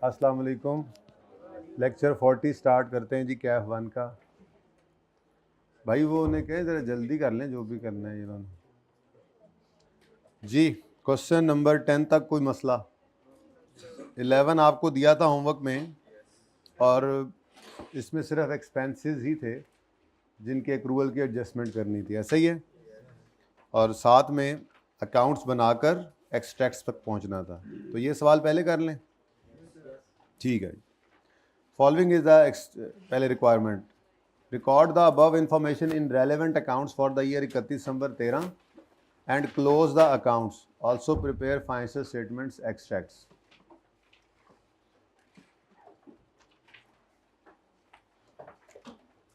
अस्सलाम वालेकुम। Lecture 40 start करते हैं जी कैफ 1 का। भाई वो उन्हें कहें ज़रा जल्दी कर लें जो भी करना है इन्होंने जी। क्वेश्चन नंबर 10 तक कोई मसला? 11 आपको दिया था होमवर्क में और इसमें सिर्फ एक्सपेंसेस ही थे जिनके एक्रूवल की एडजस्टमेंट करनी थी, ऐसा ही है। और साथ में अकाउंट्स बनाकर एक्सट्रैक्ट्स तक पहुंचना था। तो ये सवाल पहले कर लें, ठीक है। फॉलोइंग इज द पहले requirement, record the above information in relevant accounts for the year 31 December 13 and close the accounts, also prepare financial statements extracts.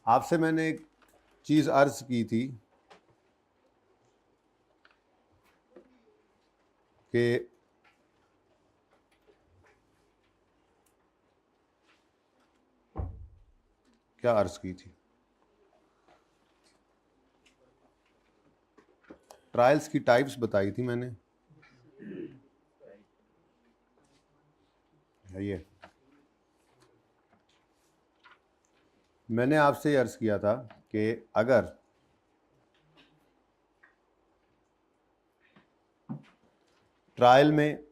आपसे मैंने एक चीज़ अर्ज की थी कि क्या अर्ज की थी, ट्रायल्स की टाइप्स बताई थी मैंने। ये मैंने आपसे अर्ज किया था कि अगर ट्रायल में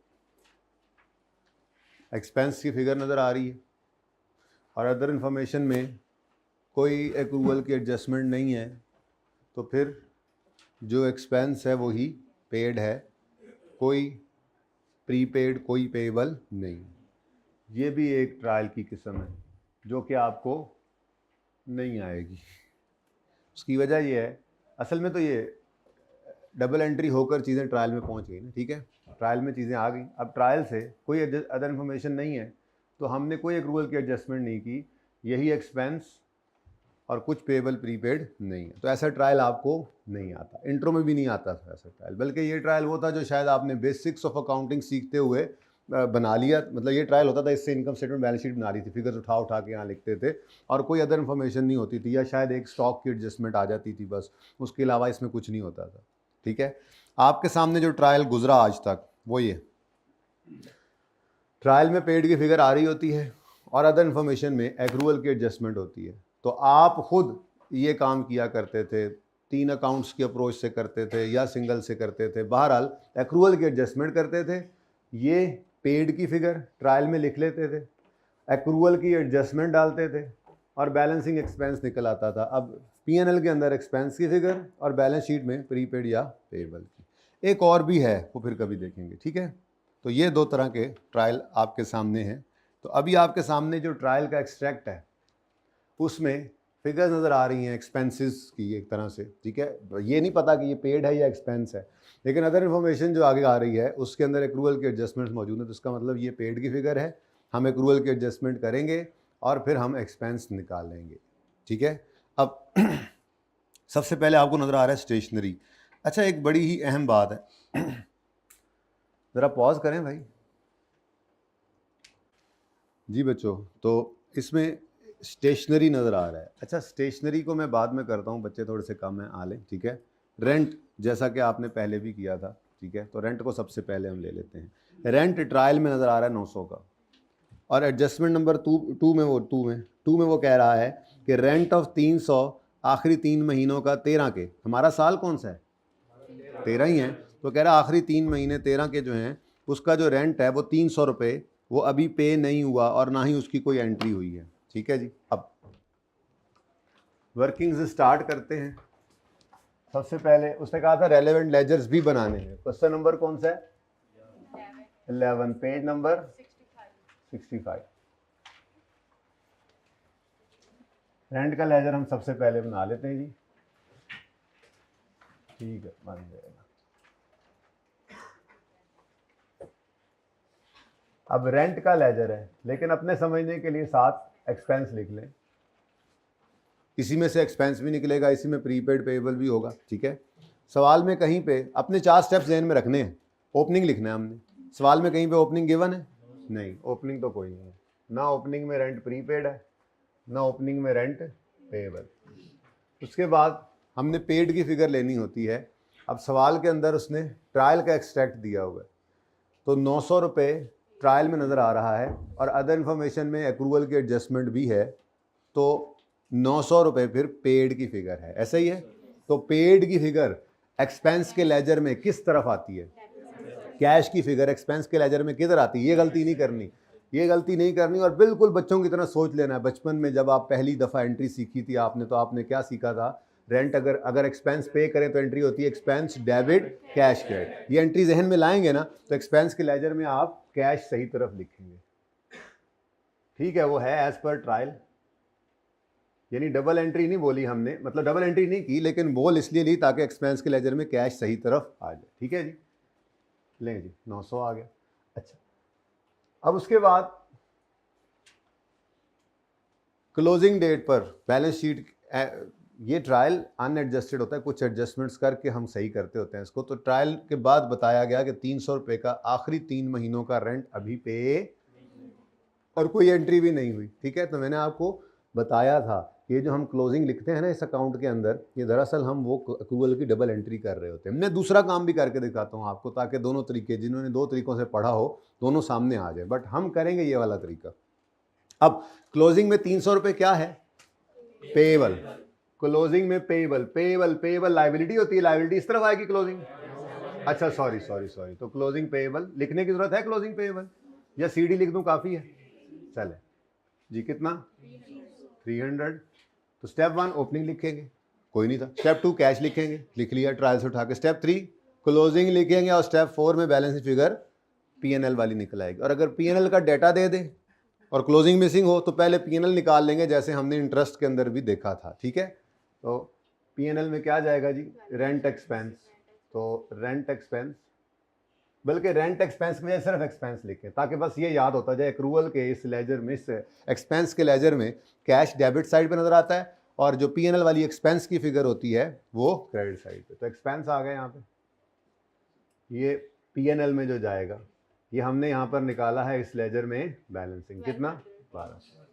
एक्सपेंस की फिगर नज़र आ रही है और अदर इंफॉर्मेशन में कोई एक्रूवल की एडजस्टमेंट नहीं है, तो फिर जो एक्सपेंस है वही पेड है, कोई प्रीपेड कोई पेएबल नहीं। ये भी एक ट्रायल की किस्म है जो कि आपको नहीं आएगी। उसकी वजह ये है, असल में तो ये डबल एंट्री होकर चीज़ें ट्रायल में पहुंच गई ना, ठीक है। ट्रायल में चीज़ें आ गई, अब ट्रायल से कोई अदर इन्फॉर्मेशन नहीं है तो हमने कोई एक्रूवल की एडजस्टमेंट नहीं की, यही एक्सपेंस और कुछ पेएबल प्रीपेड नहीं है, तो ऐसा ट्रायल आपको नहीं आता। इंट्रो में भी नहीं आता था ऐसा ट्रायल, बल्कि ये ट्रायल वो था जो शायद आपने बेसिक्स ऑफ अकाउंटिंग सीखते हुए बना लिया। मतलब ये ट्रायल होता था, इससे इनकम स्टेटमेंट बैलेंस शीट बना रही थी, फिगर्स उठा उठा के यहाँ लिखते थे और कोई अदर इन्फॉर्मेशन नहीं होती थी, या शायद एक स्टॉक की एडजस्टमेंट आ जाती थी बस, उसके अलावा इसमें कुछ नहीं होता था, ठीक है। आपके सामने जो ट्रायल गुजरा आज तक वो ये, ट्रायल में पेड की फिगर आ रही होती है और अदर इन्फॉर्मेशन में एक्रूवल की एडजस्टमेंट होती है। तो आप खुद ये काम किया करते थे, 3 अकाउंट्स की अप्रोच से करते थे या सिंगल से करते थे, बहरहाल एक्रूवल की एडजस्टमेंट करते थे, ये पेड की फिगर ट्रायल में लिख लेते थे, एक्रूवल की एडजस्टमेंट डालते थे और बैलेंसिंग एक्सपेंस निकल आता था। अब P&L के अंदर एक्सपेंस की फिगर और बैलेंस शीट में प्रीपेड या पेएबल की। एक और भी है, वो फिर कभी देखेंगे, ठीक है। तो ये 2 तरह के ट्रायल आपके सामने हैं। तो अभी आपके सामने जो ट्रायल का एक्सट्रैक्ट है उसमें फिगर्स नज़र आ रही हैं एक्सपेंसेस की एक तरह से, ठीक है। ये नहीं पता कि ये पेड है या एक्सपेंस है, लेकिन अदर इन्फॉर्मेशन जो आगे आ रही है उसके अंदर एक्रूवल के एडजस्टमेंट्स मौजूद है, तो इसका मतलब ये पेड की फिगर है, हम एक्रूवल की एडजस्टमेंट करेंगे और फिर हम एक्सपेंस निकाल लेंगे, ठीक है। अब सबसे पहले आपको नज़र आ रहा है स्टेशनरी। अच्छा, एक बड़ी ही अहम बात है, ज़रा पॉज करें भाई जी बच्चों। तो इसमें स्टेशनरी नज़र आ रहा है। अच्छा, स्टेशनरी को मैं बाद में करता हूँ, बच्चे थोड़े से कम हैं, आ लें, ठीक है। रेंट, जैसा कि आपने पहले भी किया था, ठीक है, तो रेंट को सबसे पहले हम ले लेते हैं। रेंट ट्रायल में नज़र आ रहा है 900 का, और एडजस्टमेंट नंबर टू में वो कह रहा है कि रेंट ऑफ 300 आखिरी 3 महीनों का 13 के, हमारा साल कौन सा है, 13 ही है, तो कह रहा है आखिरी 3 महीने 13 के जो हैं उसका जो रेंट है वो 300 रुपये, वो अभी पे नहीं हुआ और ना ही उसकी कोई एंट्री हुई है, ठीक है जी। अब वर्किंग्स स्टार्ट करते हैं। सबसे पहले उसने कहा था रेलेवेंट लेजर्स भी बनाने हैं। क्वेश्चन नंबर कौन सा है, 11, पेज नंबर 65। रेंट का लेजर हम सबसे पहले बना लेते हैं जी, ठीक है, बन जाएगा। अब रेंट का लेजर है, लेकिन अपने समझने के लिए साथ एक्सपेंस लिख लें, इसी में से एक्सपेंस भी निकलेगा, इसी में प्रीपेड पेएबल भी होगा, ठीक है। सवाल में कहीं पे अपने 4 स्टेप्स ध्यान में रखने हैं। ओपनिंग लिखना है हमने, सवाल में कहीं पे ओपनिंग गिवन है नहीं, ओपनिंग तो कोई नहीं है, ना ओपनिंग में रेंट प्रीपेड है ना ओपनिंग में रेंट पेएबल। उसके बाद हमने पेड की फिगर लेनी होती है। अब सवाल के अंदर उसने ट्रायल का एक्सट्रैक्ट दिया हुआ है, तो 900 रुपये ट्रायल में नज़र आ रहा है और अदर इन्फॉर्मेशन में एक्रूवल की एडजस्टमेंट भी है, तो 900 रुपये फिर पेड की फिगर है, ऐसा ही है। तो पेड की फिगर एक्सपेंस के लेजर में किस तरफ आती है? कैश की फिगर एक्सपेंस के लेजर में किधर आती है? ये गलती नहीं करनी, ये गलती नहीं करनी। और बिल्कुल बच्चों की तरह सोच लेना है। बचपन में जब आप पहली दफ़ा एंट्री सीखी थी आपने, तो आपने क्या सीखा था? रेंट अगर एक्सपेंस पे करें तो एंट्री होती है एक्सपेंस डेबिट कैश क्रेडिट। ये एंट्री जहन में लाएंगे ना, तो एक्सपेंस के लेजर में आप कैश सही तरफ लिखेंगे, ठीक है? वो है एज पर ट्रायल, यानी डबल एंट्री नहीं बोली हमने, मतलब डबल एंट्री नहीं की, लेकिन बोल इसलिए ली ताकि एक्सपेंस के लेजर में कैश सही तरफ आ जाए, ठीक है जी? लें जी, 900 आ गया। अच्छा, अब उसके बाद क्लोजिंग डेट पर बैलेंस शीट, ये ट्रायल अनएडजस्टेड होता है, कुछ एडजस्टमेंट्स करके हम सही करते होते हैं इसको। तो ट्रायल के बाद बताया गया कि 300 रुपये का आखिरी 3 महीनों का रेंट अभी पे, और कोई एंट्री भी नहीं हुई, ठीक है? तो मैंने आपको बताया था ये जो हम क्लोजिंग लिखते हैं ना इस अकाउंट के अंदर, ये दरअसल हम वो एक्रूवल की डबल एंट्री कर रहे होते हैं। मैं दूसरा काम भी करके दिखाता हूँ आपको, ताकि दोनों तरीके, जिन्होंने 2 तरीकों से पढ़ा हो, दोनों सामने आ जाए, बट हम करेंगे ये वाला तरीका। अब क्लोजिंग में 300 रुपये क्या है? पेएबल। क्लोजिंग में पेएबल लायबिलिटी होती है, लायबिलिटी इस तरफ आएगी क्लोजिंग। अच्छा सॉरी, तो क्लोजिंग पेएबल लिखने की जरूरत है, क्लोजिंग पेएबल, या सीडी लिख दूं काफ़ी है? चले जी, कितना? 300। तो स्टेप 1 ओपनिंग लिखेंगे, कोई नहीं था। स्टेप 2 कैश लिखेंगे, लिख लिया ट्रायल से उठा के। स्टेप 3 क्लोजिंग लिखेंगे, और स्टेप 4 में बैलेंस फिगर पीएनएल वाली निकल आएगी। और अगर पीएनएल का डाटा दे दे और क्लोजिंग मिसिंग हो तो पहले पीएनएल निकाल लेंगे, जैसे हमने इंटरेस्ट के अंदर भी देखा था, ठीक है? तो पीएनएल में क्या जाएगा जी? Rent expense. तो रेंट एक्सपेंस, बल्कि रेंट एक्सपेंस में सिर्फ एक्सपेंस लिखें, ताकि बस ये याद होता जाए एक्रूवल के इस लेजर में, इस एक्सपेंस के लेजर में कैश डेबिट साइड पे नज़र आता है, और जो पीएनएल वाली एक्सपेंस की फिगर होती है वो क्रेडिट साइड पे। तो एक्सपेंस आ गए यहाँ पे, ये पीएनएल में जो जाएगा, ये हमने यहाँ पर निकाला है इस लेजर में बैलेंसिंग, कितना? 1200।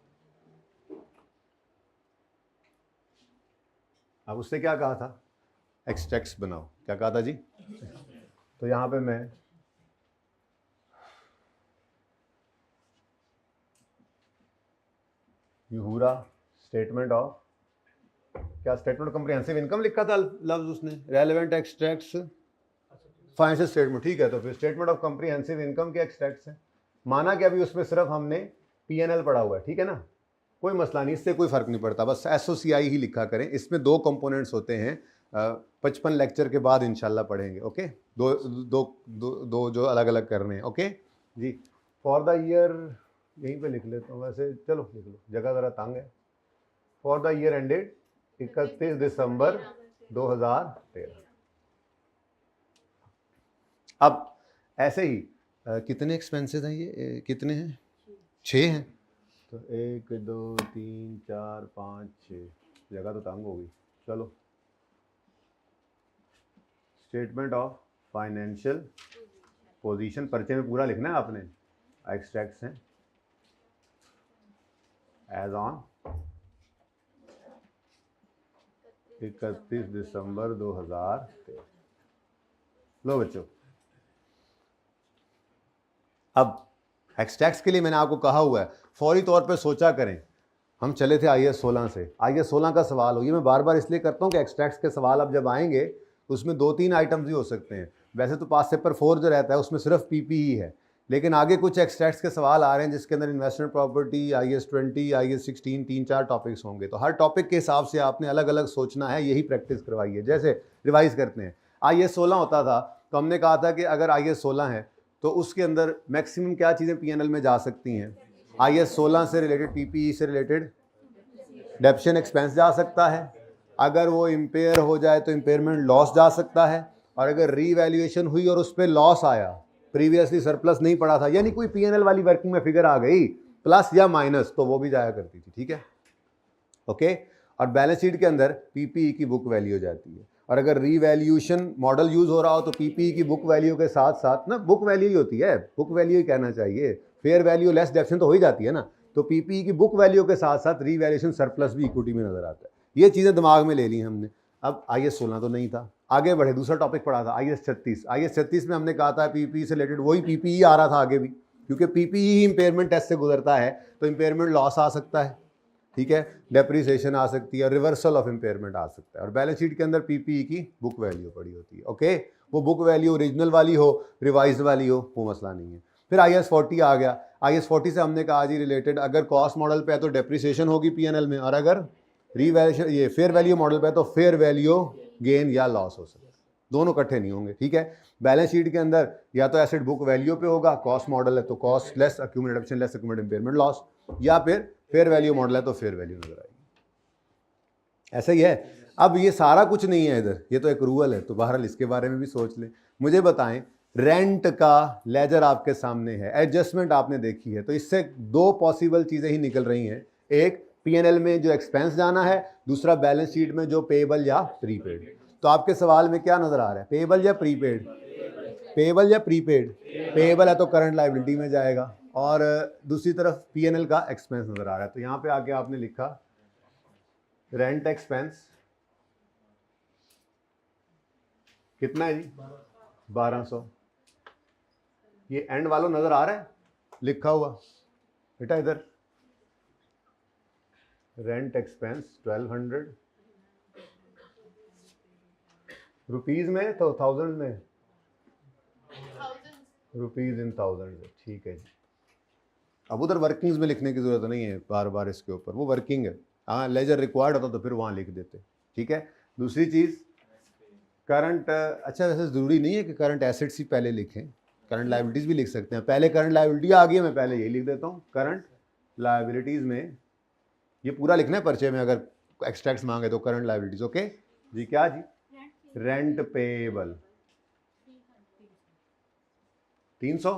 अब उससे क्या कहा था? एक्सट्रैक्ट्स बनाओ। क्या कहा था जी? तो यहाँ पे मैं यूहुरा स्टेटमेंट ऑफ, क्या स्टेटमेंट कॉम्प्रिहेंसिव इनकम लिखा था लफ्ज उसने, रेलेवेंट एक्सट्रैक्ट्स फाइनेंशियल स्टेटमेंट, ठीक है? तो फिर स्टेटमेंट ऑफ कॉम्प्रिहेंसिव इनकम के एक्सट्रैक्ट्स हैं। माना कि अभी उसमें सिर्फ हमने पीएनएल पढ़ा हुआ है, ठीक है ना? कोई मसला नहीं, इससे कोई फ़र्क नहीं पड़ता, बस एसओसीआई ही लिखा करें। इसमें 2 कंपोनेंट्स होते हैं, 55 लेक्चर के बाद इंशाल्लाह पढ़ेंगे, ओके? दो जो अलग अलग करने हैं, ओके जी? फॉर द ईयर, यहीं पे लिख लेता हूँ वैसे, चलो लिख लो, जगह ज़रा तंग है। फॉर द ईयर एंडेड 31 दिसंबर 2013। अब ऐसे ही कितने एक्सपेंसेस हैं ये? कितने हैं? 6 हैं। तो 1 2 3 4 5 6, जगह तो तंग होगी। चलो, स्टेटमेंट ऑफ फाइनेंशियल पोजीशन पर्चे में पूरा लिखना है आपने। एक्सट्रैक्ट्स हैं एज ऑन 31 दिसंबर 2013। लो बच्चों, अब एक्सट्रैक्ट्स के लिए मैंने आपको कहा हुआ है फौरी तौर पे सोचा करें। हम चले थे IAS 16 से, IAS 16 का सवाल हो, ये मैं बार बार इसलिए करता हूँ कि एक्सट्रैक्ट्स के सवाल अब जब आएंगे तो उसमें 2-3 आइटम्स भी हो सकते हैं। वैसे तो पास पेपर 4 जो रहता है उसमें सिर्फ PP ही है, लेकिन आगे कुछ एक्सट्रैक्ट्स के सवाल आ रहे हैं जिसके अंदर investment property, IAS 20, IAS 16, 3-4 topics होंगे। तो हर टॉपिक के हिसाब से आपने अलग अलग सोचना है, यही प्रैक्टिस करवाइए। जैसे रिवाइज करते हैं, IAS 16 होता था तो हमने कहा था कि अगर IAS 16 है तो उसके अंदर मैक्सिमम क्या चीज़ें पीएनएल में जा सकती हैं? IAS 16 से रिलेटेड, PPE से रिलेटेड डेप्शन एक्सपेंस जा सकता है, अगर वो इम्पेयर हो जाए तो इम्पेयरमेंट लॉस जा सकता है, और अगर रीवैल्यूएशन हुई और उस पर लॉस आया, प्रीवियसली सरप्लस नहीं पड़ा था, यानी कोई पीएनएल वाली वर्किंग में फिगर आ गई प्लस या माइनस, तो वो भी जाया करती थी, ठीक है? ओके। और बैलेंस शीट के अंदर पीपीई की बुक वैल्यू हो जाती है, और अगर रीवैल्यूएशन मॉडल यूज हो रहा हो तो पीपीई की बुक वैल्यू के साथ साथ ना, बुक वैल्यू ही होती है, बुक वैल्यू ही कहना चाहिए, फेयर वैल्यू लेस डेप्शन तो हो ही जाती है ना, तो पीपीई की बुक वैल्यू के साथ साथ रीवैल्यूएशन सरप्लस भी इक्विटी में नजर आता है। ये चीज़ें दिमाग में ले ली हमने। अब IAS 16 तो नहीं था, आगे बढ़े, दूसरा टॉपिक पढ़ा था IAS 36। IAS 36 में हमने कहा था पीपीई से रिलेटेड, वही पीपीई आ रहा था आगे भी, क्योंकि पीपीई ही इंपेयरमेंट टेस्ट से गुजरता है तो इंपेयरमेंट लॉस आ सकता है, ठीक है, डेप्रिसिएशन आ सकती है, रिवर्सल ऑफ इंपेयरमेंट आ सकता है। और बैलेंस शीट के अंदर पीपीई की बुक वैल्यू पड़ी होती है, ओके। वो बुक वैल्यू ओरिजिनल वाली हो, रिवाइज्ड वाली हो, वो मसला नहीं है। फिर IAS 40 आ गया। IAS 40 से हमने कहा जी रिलेटेड, अगर कॉस्ट मॉडल पे है तो डेप्रिसिएशन होगी पीएनएल में, और अगर रीवैल्यूएशन ये फेयर वैल्यू मॉडल पे है तो फेयर वैल्यू गेन या लॉस हो सकता है, दोनों इकट्ठे नहीं होंगे, ठीक है। बैलेंस शीट के अंदर या तो एसेट बुक वैल्यू पे होगा, कॉस्ट मॉडल है तो cost less accumulated deduction less accumulated impairment loss, या फिर फेयर वैल्यू मॉडल है तो फेयर वैल्यू नजर आएगी। ऐसा ही है। अब ये सारा कुछ नहीं है इधर, ये तो एक्रूवल है, तो बहरहाल इसके बारे में भी सोच लें। मुझे बताएं, रेंट का लेजर आपके सामने है, एडजस्टमेंट आपने देखी है, तो इससे दो पॉसिबल चीजें ही निकल रही हैं, एक पीएनएल में जो एक्सपेंस जाना है, दूसरा बैलेंस शीट में जो पेएबल या प्रीपेड। तो आपके सवाल में क्या नजर आ रहा है, पेएबल या प्रीपेड? पेएबल या प्रीपेड? पेएबल है तो करंट लायबिलिटी में जाएगा, और दूसरी तरफ पीएनएल का एक्सपेंस नजर आ रहा है। तो यहां पे आके आपने लिखा रेंट एक्सपेंस कितना है जी, 1200। ये एंड वालों नजर आ रहा है लिखा हुआ बेटा इधर, रेंट एक्सपेंस 1200 रुपीज में, तो थाउजेंड में, रुपीज इन थाउजेंड, ठीक है जी। अब उधर वर्किंग्स में लिखने की जरूरत नहीं है बार बार इसके ऊपर, वो वर्किंग है। हाँ, लेजर रिक्वायर्ड होता तो फिर वहां लिख देते, ठीक है। दूसरी चीज करंट, अच्छा वैसे जरूरी नहीं है कि करंट एसेट्स ही पहले लिखें, करंट लायबिलिटीज भी लिख सकते हैं। पहले करंट लायबिलिटी आ गई, मैं पहले यही लिख देता हूँ, करंट लायबिलिटीज में ये पूरा लिखना है पर्चे में, अगर एक्सट्रैक्ट्स मांगे तो करंट लायबिलिटीज, ओके जी। क्या जी, रेंट पेएबल 300,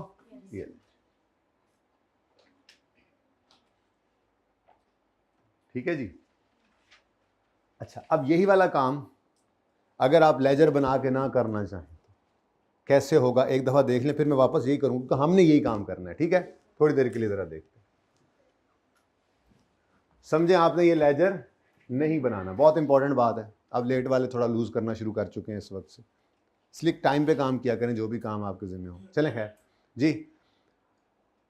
ये ठीक है जी। अच्छा, अब यही वाला काम अगर आप लेजर बना के ना करना चाहें तो कैसे होगा, एक दफा देख लें, फिर मैं वापस यही करूंगा, तो हमने यही काम करना है, ठीक है। थोड़ी देर के लिए जरा देखते हैं, समझे आपने, ये लेजर नहीं बनाना, बहुत इंपॉर्टेंट बात है। अब लेट वाले थोड़ा लूज करना शुरू कर चुके हैं इस वक्त से, इसलिए टाइम पे काम किया करें, जो भी काम आपके जिम्मे हो। चलें खैर जी,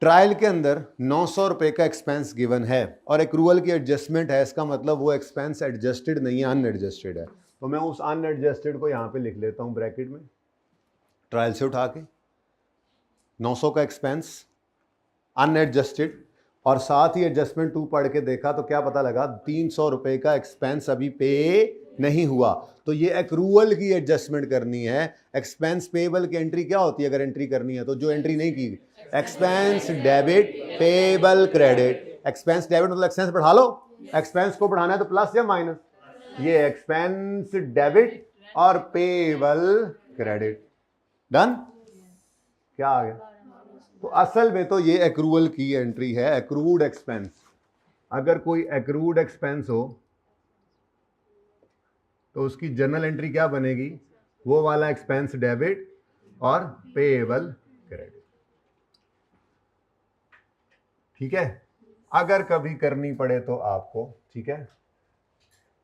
ट्रायल के अंदर 900 रुपए का एक्सपेंस गिवन है और एक्रूवल की एडजस्टमेंट है, इसका मतलब वो एक्सपेंस एडजस्टेड नहीं है, अनएडजस्टेड है। तो मैं उस अनएडजस्टेड को यहाँ पे लिख लेता हूँ ब्रैकेट में, ट्रायल से उठा के 900 का एक्सपेंस अनएडजस्टेड, और साथ ही एडजस्टमेंट 2 पढ़ के देखा तो क्या पता लगा, 300 रुपए का एक्सपेंस अभी पे नहीं हुआ। तो ये एक्रूवल की एडजस्टमेंट करनी है। एक्सपेंस पेएबल की एंट्री क्या होती है अगर एंट्री करनी है, तो जो एंट्री नहीं की, expense debit payable credit. Expense debit मतलब एक्सपेंस बढ़ा लो, एक्सपेंस को बढ़ाना है तो प्लस या माइनस, ये एक्सपेंस डेबिट और पेएबल क्रेडिट, डन। क्या आ गया, तो असल में तो ये एक्रूवल की एंट्री है, एक्रूड एक्सपेंस। अगर कोई एक्रूड एक्सपेंस हो तो उसकी जर्नल एंट्री क्या बनेगी, वो वाला एक्सपेंस डेबिट और पेएबल क्रेडिट, ठीक है, अगर कभी करनी पड़े तो आपको, ठीक है।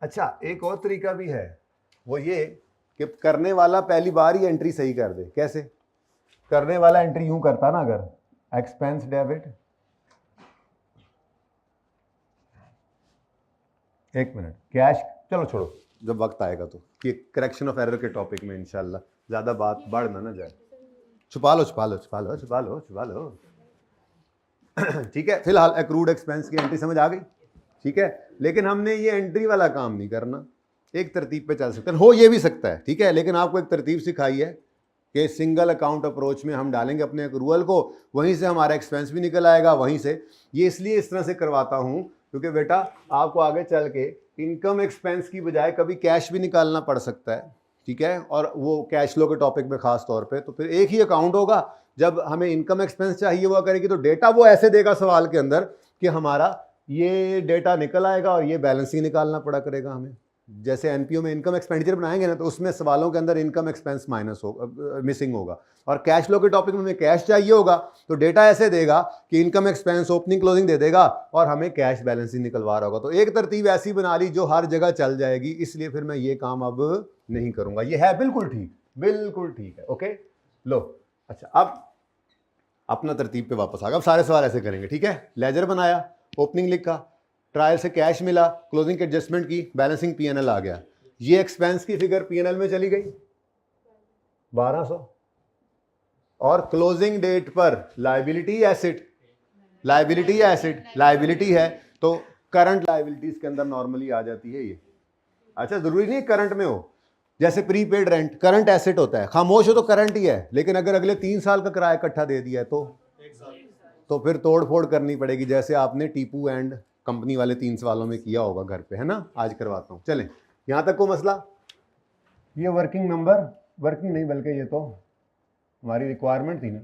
अच्छा, एक और तरीका भी है, वो ये कि करने वाला पहली बार ही एंट्री सही कर दे। कैसे? करने वाला एंट्री यूं करता ना, अगर एक्सपेंस डेबिट, एक मिनट, कैश, चलो छोड़ो, जब वक्त आएगा तो, कि करेक्शन ऑफ एरर के टॉपिक में इंशाल्लाह, ज्यादा बात बढ़ ना जाए। छुपा लो छुपा लो छुपा लो छुपा लो छुपा लो ठीक है। फिलहाल एक्रूड एक्सपेंस की एंट्री समझ आ गई, ठीक है। लेकिन हमने ये एंट्री वाला काम नहीं करना, एक तरतीब पे चल सकते हैं, हो ये भी सकता है, ठीक है। लेकिन आपको एक तरतीब सिखाई है कि सिंगल अकाउंट अप्रोच में हम डालेंगे अपने एक्रूवल को, वहीं से हमारा एक्सपेंस भी निकल आएगा, वहीं से। ये इसलिए इस तरह से करवाता हूं क्योंकि बेटा आपको आगे चल के इनकम एक्सपेंस की बजाय कभी कैश भी निकालना पड़ सकता है, ठीक है, और वो कैश फ्लो के टॉपिक में खास तौर पे। तो फिर एक ही अकाउंट होगा, जब हमें इनकम एक्सपेंस चाहिए हुआ करेगी तो डेटा वो ऐसे देगा सवाल के अंदर कि हमारा ये डेटा निकल आएगा और ये बैलेंस ही निकालना पड़ा करेगा हमें। जैसे एनपीओ में इनकम एक्सपेंडिचर बनाएंगे ना, तो उसमें सवालों के अंदर इनकम एक्सपेंस माइनस होगा, मिसिंग होगा, और कैश फ्लो के टॉपिक में हमें कैश चाहिए होगा तो डेटा ऐसे देगा कि इनकम एक्सपेंस ओपनिंग क्लोजिंग दे देगा और हमें कैश बैलेंस ही निकलवा रहा होगा। तो एक तरतीब ऐसी बना ली जो हर जगह चल जाएगी, इसलिए फिर मैं ये काम अब नहीं करूंगा। ये है बिल्कुल ठीक, बिल्कुल ठीक है, ओके लो। अच्छा, अब अपना तरतीब पे वापस आ गया। अब सारे सवाल ऐसे करेंगे, ठीक है। लेजर बनाया, ओपनिंग लिखा, ट्रायल से कैश मिला, क्लोजिंग की एडजस्टमेंट की, बैलेंसिंग पीएनएल आ गया। ये एक्सपेंस की फिगर पीएनएल में चली गई 1200, और क्लोजिंग डेट पर लायबिलिटी एसेट, लायबिलिटी या एसेट, लायबिलिटी है तो करंट लायबिलिटीज के अंदर नॉर्मली आ जाती है ये। अच्छा, जरूरी नहीं करंट में हो, जैसे प्रीपेड रेंट करंट एसेट होता है, खामोश हो तो करंट ही है, लेकिन अगर अगले 3 साल का किराया इकट्ठा दे दिया है तो फिर तोड़ फोड़ करनी पड़ेगी, जैसे आपने टीपू एंड कंपनी वाले 3 सवालों में किया होगा घर पे, है ना। आज करवाता हूं, चलें यहां तक को मसला। ये वर्किंग नंबर, वर्किंग नहीं बल्कि ये तो हमारी रिक्वायरमेंट थी ना,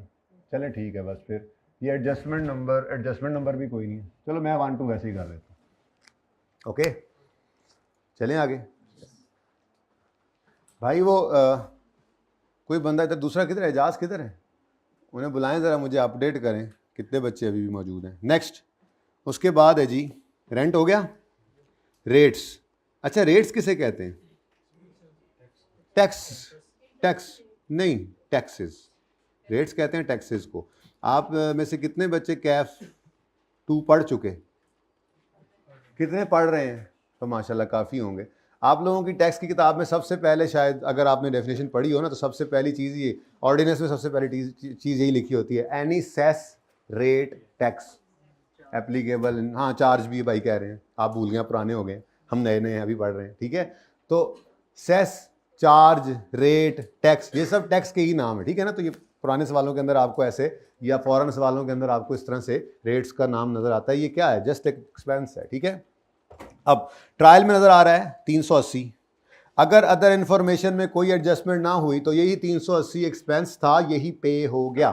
चले ठीक है। बस फिर ये एडजस्टमेंट नंबर भी कोई नहीं है, चलो मैं 1 2 वैसे ही कर देता हूँ। ओके, चलें आगे। भाई वो कोई बंदा इधर, दूसरा किधर है, एजाज किधर है, उन्हें बुलाएं ज़रा, मुझे अपडेट करें कितने बच्चे अभी भी मौजूद हैं। नेक्स्ट, उसके बाद है जी रेंट हो गया, रेट्स। अच्छा, रेट्स किसे कहते हैं? टैक्स नहीं, टैक्सेस, रेट्स कहते हैं टैक्सेस को। आप में से कितने बच्चे कैफ 2 पढ़ चुके, कितने पढ़ रहे हैं? तो माशाल्लाह काफ़ी होंगे। आप लोगों की टैक्स की किताब में सबसे पहले, शायद अगर आपने डेफिनेशन पढ़ी हो ना, तो सबसे पहली चीज़ ये, ऑर्डिनेंस में सबसे पहली चीज़ यही लिखी होती है, any cess rate tax applicable. हाँ, चार्ज भी भाई कह रहे हैं, आप भूल गए, पुराने हो गए, हम नए नए अभी पढ़ रहे हैं, ठीक है। तो सेस, चार्ज, रेट, टैक्स, ये सब टैक्स के ही नाम है, ठीक है ना। तो ये पुराने सवालों के अंदर आपको ऐसे, या फॉरेन सवालों के अंदर आपको इस तरह से रेट्स का नाम नज़र आता है। ये क्या है? जस्ट एक एक्सपेंस है, ठीक है। अब ट्रायल में नज़र आ रहा है 380। अगर अदर इन्फॉर्मेशन में कोई एडजस्टमेंट ना हुई तो यही 380 एक्सपेंस था, यही पे हो गया,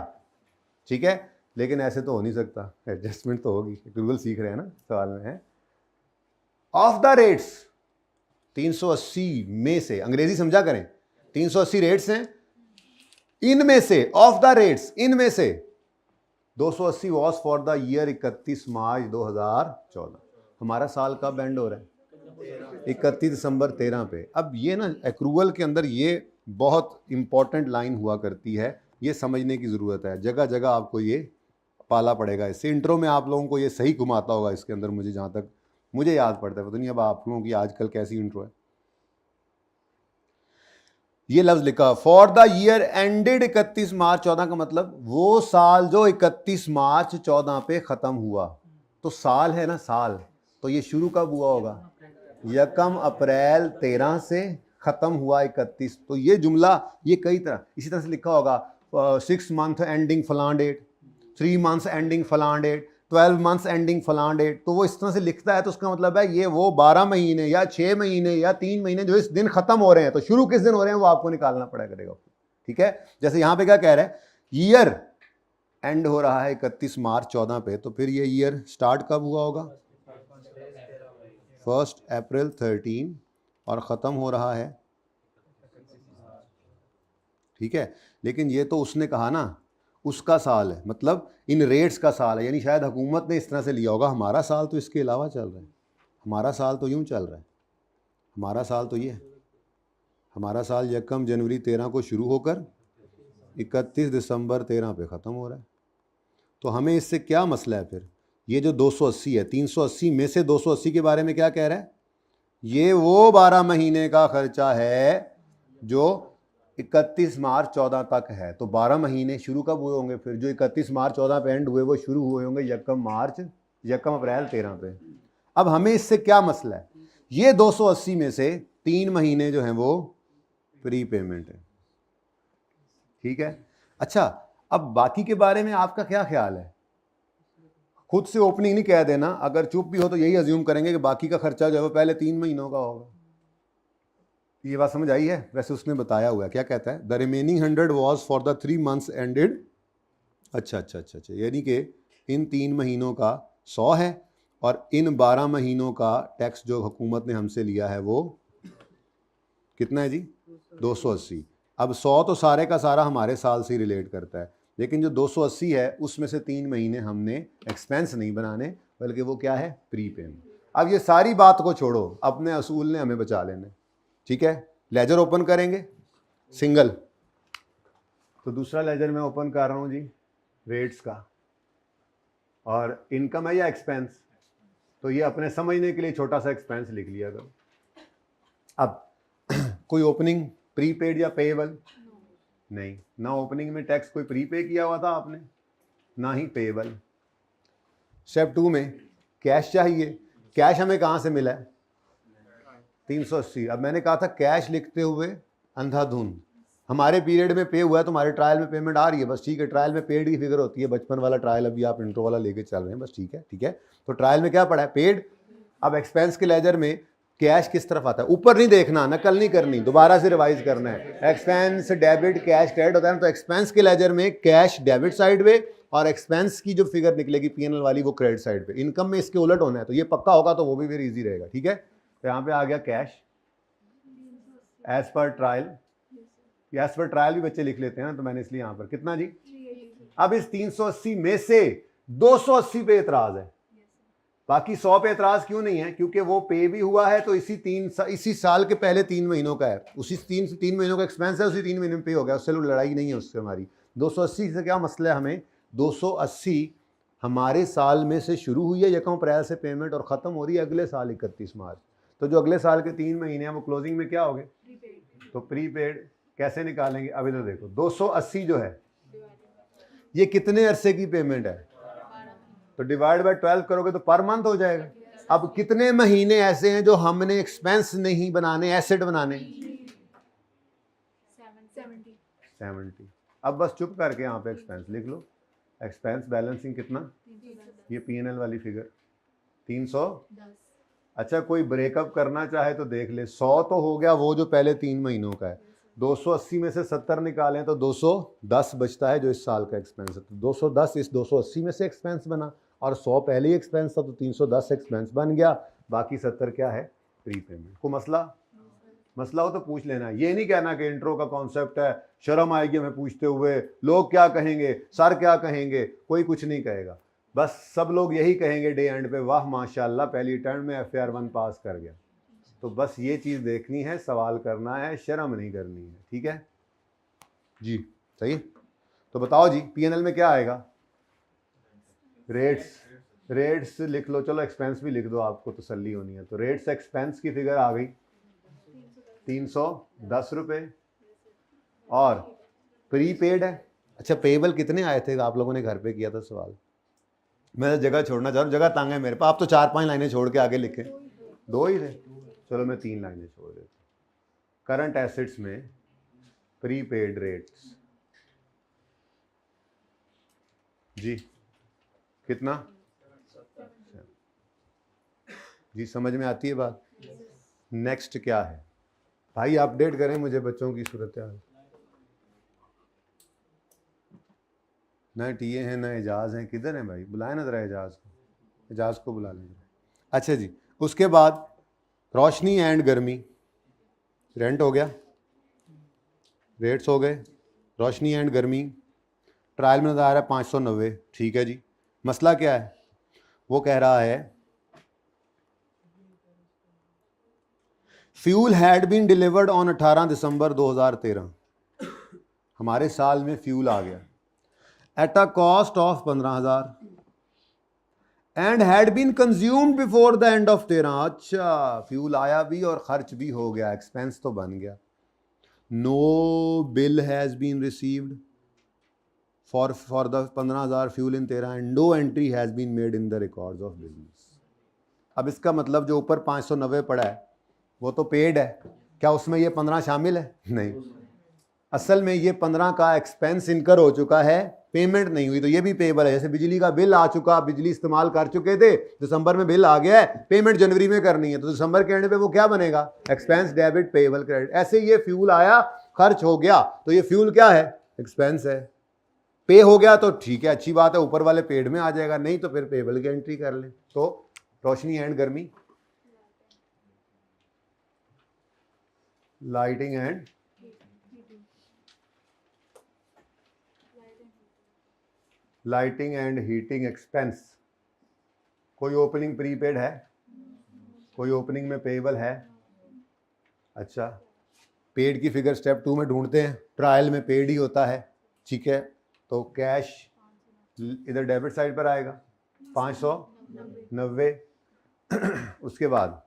ठीक है। लेकिन ऐसे तो हो नहीं सकता, एडजस्टमेंट तो होगी, गूगल सीख रहे हैं ना, सवाल में है ऑफ द रेट्स 380 में से, अंग्रेजी समझा करें, 380 रेट्स हैं, इनमें से ऑफ द रेट्स, इनमें से 280 वॉज फॉर द ईयर 31 मार्च 2014। हमारा साल का बैंड हो रहा है 31 दिसंबर 13 पे। अब ये ना एक्रूवल के अंदर ये बहुत इंपॉर्टेंट लाइन हुआ करती है, ये समझने की ज़रूरत है, जगह जगह आपको ये पाला पड़ेगा। इससे इंट्रो में आप लोगों को ये सही घुमाता होगा इसके अंदर, मुझे जहाँ तक मुझे याद पड़ता है, पता नहीं अब आप लोगों की आजकल कैसी इंट्रो है। ये लफ्ज़ लिखा फॉर द ईयर एंडेड 31 मार्च 14 का मतलब वो साल जो 31 मार्च 14 पे ख़त्म हुआ। तो साल है ना, साल, तो ये शुरू कब हुआ होगा? 1 अप्रैल 13 से ख़त्म हुआ 31। तो ये जुमला ये कई तरह इसी तरह से लिखा होगा, 6 मंथ एंडिंग फलां डेट, 3 मंथ्स एंडिंग फलां डेट, 12 मंथ्स एंडिंग फलां डेट। तो वो इस तरह से लिखता है, तो उसका मतलब है ये वो 12 महीने या 6 महीने या 3 महीने जो इस दिन ख़त्म हो रहे हैं, तो शुरू किस दिन हो रहे हैं वो आपको निकालना पड़ा करेगा, ठीक है। जैसे यहाँ पे क्या कह रहा है, ईयर एंड हो रहा है 31 मार्च 14 पे, तो फिर ये ईयर स्टार्ट कब हुआ होगा? 1 अप्रैल 13 और ख़त्म हो रहा है, ठीक है। लेकिन ये तो उसने कहा ना, उसका साल है, मतलब इन रेट्स का साल है, यानी शायद हुकूमत ने इस तरह से लिया होगा, हमारा साल तो इसके अलावा चल रहा है, हमारा साल तो यूं चल रहा है, हमारा साल तो ये है, हमारा साल 1 जनवरी 13 को शुरू होकर 31 दिसंबर 13 पे ख़त्म हो रहा है। तो हमें इससे क्या मसला है फिर? ये जो 280 है, 380 में से 280 के बारे में क्या कह रहा है? ये वो 12 महीने का खर्चा है जो 31 मार्च 14 तक है। तो 12 महीने शुरू कब हुए होंगे फिर? जो 31 मार्च 14 पे एंड हुए वो शुरू हुए होंगे 1 अप्रैल 13 पे। अब हमें इससे क्या मसला है? ये 280 में से 3 महीने जो हैं वो प्री पेमेंट है, ठीक है। अच्छा, अब बाकी के बारे में आपका क्या ख्याल है? खुद से ओपनिंग नहीं कह देना, अगर चुप भी हो तो यही अज्यूम करेंगे कि बाकी का खर्चा जो है वो पहले 3 महीनों का होगा। ये बात समझ आई है? वैसे उसने बताया हुआ है, क्या कहता है, the remaining 100 was for the 3 months ended. अच्छा, यानी कि इन 3 महीनों का 100 है और इन 12 महीनों का टैक्स जो हुकूमत ने हमसे लिया है वो कितना है जी? 280। अब 100 तो सारे का सारा हमारे साल से रिलेट करता है, लेकिन जो 280 है उसमें से 3 महीने हमने एक्सपेंस नहीं बनाने, बल्कि वो क्या है? Pre payment. अब ये सारी बात को छोड़ो, अपने असूल ने हमें बचा लेने, ठीक है। लेजर ओपन करेंगे सिंगल, तो दूसरा लेजर मैं ओपन कर रहा हूँ जी, रेट्स का, और इनकम है या एक्सपेंस, तो ये अपने समझने के लिए छोटा सा एक्सपेंस लिख लिया करो। अब कोई ओपनिंग प्रीपेड या पेएबल? नहीं, ना ओपनिंग में टैक्स कोई प्रीपे किया हुआ था आपने, ना ही पेएबल। स्टेप 2 में कैश चाहिए। कैश हमें कहाँ से मिला है? 380। अब मैंने कहा था कैश लिखते हुए अंधाधुंध, हमारे पीरियड में पे हुआ है, तुम्हारे ट्रायल में पेमेंट आ रही है, बस ठीक है। ट्रायल में पेड की फिगर होती है, बचपन वाला ट्रायल अभी आप इंट्रो वाला लेके चल रहे हैं, बस ठीक है, ठीक है। तो ट्रायल में क्या पड़ा है? पेड। अब एक्सपेंस के लेजर में कैश किस तरफ आता है? ऊपर नहीं देखना, नकल नहीं करनी, दोबारा से रिवाइज करना है। एक्सपेंस डेबिट कैश क्रेडिट होता है ना, तो एक्सपेंस के लेजर में कैश डेबिट साइड पे और एक्सपेंस की जो फिगर निकलेगी पीएनएल वाली वो क्रेडिट साइड पे। इनकम में इसके उलट होना है, तो ये पक्का होगा तो वो भी फिर ईजी रहेगा, ठीक है। तो यहाँ पे आ गया cash as per trial, as per trial भी बच्चे लिख लेते हैं ना, तो मैंने इसलिए यहाँ पर कितना जी। अब इस 380 में से 280 पे एतराज है, बाकी 100 पे एतराज क्यों नहीं है? क्योंकि वो पे भी हुआ है, तो इसी साल के पहले 3 महीनों का है, उसी 3 महीनों का एक्सपेंस है, उसी 3 महीने में पे हो गया, उससे लड़ाई नहीं है उससे हमारी। 280 से क्या मसला है हमें? 280 हमारे साल में से शुरू हुई है 1 अप्रैल से पेमेंट और ख़त्म हो रही है अगले साल 31 मार्च। तो जो अगले साल के 3 महीने हैं वो क्लोजिंग में क्या हो गए? तो प्रीपेड। कैसे निकालेंगे? अभी तो देखो 280 जो है ये कितने अरसे की पेमेंट है? तो डिवाइड बाय 12 करोगे तो पर मंथ हो जाएगा। अब कितने महीने ऐसे हैं जो हमने एक्सपेंस नहीं बनाने, एसेट बनाने? 70। अब बस चुप करके यहाँ पे एक्सपेंस लिख लो। एक्सपेंस बैलेंसिंग कितना? ये पीएनएल वाली फिगर 310। अच्छा, कोई ब्रेकअप करना चाहे तो देख ले, 100 तो हो गया वो जो पहले 3 महीनों का है, 280 में से 70 निकालें तो 210 बचता है जो इस साल का एक्सपेंस है। तो 210 इस 280 में से एक्सपेंस बना और 100 पहले ही एक्सपेंस था, तो 310 एक्सपेंस बन गया, बाकी 70 क्या है? प्रीपेमेंट। को मसला हो तो पूछ लेना। ये नहीं कहना कि इंट्रो का कॉन्सेप्ट है, शर्म आएगी हमें पूछते हुए, लोग क्या कहेंगे, सर क्या कहेंगे। कोई कुछ नहीं कहेगा, बस सब लोग यही कहेंगे डे एंड पे, वाह माशाल्लाह पहली टर्म में FAR 1 पास कर गया। तो बस ये चीज़ देखनी है, सवाल करना है, शर्म नहीं करनी है, ठीक है जी। सही। तो बताओ जी पीएनएल में क्या आएगा? रेट्स लिख लो, चलो एक्सपेंस भी लिख दो, आपको तसल्ली होनी है। तो रेट्स एक्सपेंस की फिगर आ गई 310 रुपये और प्रीपेड है। अच्छा, पेएबल कितने आए थे? आप लोगों ने घर पे किया था सवाल, मैं जगह छोड़ना चाह रहा हूँ, जगह तंग है मेरे पास। आप तो 4-5 लाइनें छोड़ के आगे लिखे, 2 ही थे, चलो मैं 3 लाइनें छोड़ देता हूँ। करंट एसेट्स में प्रीपेड रेट्स जी कितना जी, समझ में आती है बात? नेक्स्ट क्या है भाई? अपडेट करें मुझे बच्चों की सूरत हाल। ना टीए हैं ना एजाज हैं, किधर हैं भाई? बुलाए ना जरा एजाज को बुला लेंगे। अच्छा जी, उसके बाद रोशनी एंड गर्मी, रेंट हो गया, रेट्स हो गए, रोशनी एंड गर्मी ट्रायल में नजर आ रहा है 590, ठीक है जी। मसला क्या है? वो कह रहा है fuel had been delivered on 18 December 2013। हमारे साल में फ्यूल आ गया at a cost of 15,000 and had been consumed before the end of 13। अच्छा, फ्यूल आया भी और खर्च भी हो गया, एक्सपेंस तो बन गया। No bill has been received for the 15,000 fuel in 13 and no entry has been made in the records of business. अब इसका मतलब जो ऊपर 590 पड़ा है वो तो पेड है, क्या उसमें ये 15 शामिल है? नहीं, असल में ये 15 का एक्सपेंस इनकर हो चुका है, पेमेंट नहीं हुई, तो ये भी पेएबल है। जैसे बिजली का बिल आ चुका, बिजली इस्तेमाल कर चुके थे, दिसंबर में बिल आ गया है, पेमेंट जनवरी में करनी है, तो दिसंबर के एंड पे वो क्या बनेगा? Expense debit payable credit. ऐसे ये फ्यूल आया, खर्च हो गया, तो ये फ्यूल क्या है? एक्सपेंस है। पे हो गया तो ठीक है, अच्छी बात है, ऊपर वाले पेड में आ जाएगा, नहीं तो फिर पेएबल की एंट्री कर लें। तो रोशनी एंड गर्मी, लाइटिंग एंड हीटिंग एक्सपेंस। कोई ओपनिंग प्रीपेड है? कोई ओपनिंग में पेएबल है? अच्छा, पेड की फिगर स्टेप 2 में ढूंढते हैं, ट्रायल में पेड ही होता है, ठीक है। तो कैश इधर डेबिट साइड पर आएगा 590। उसके बाद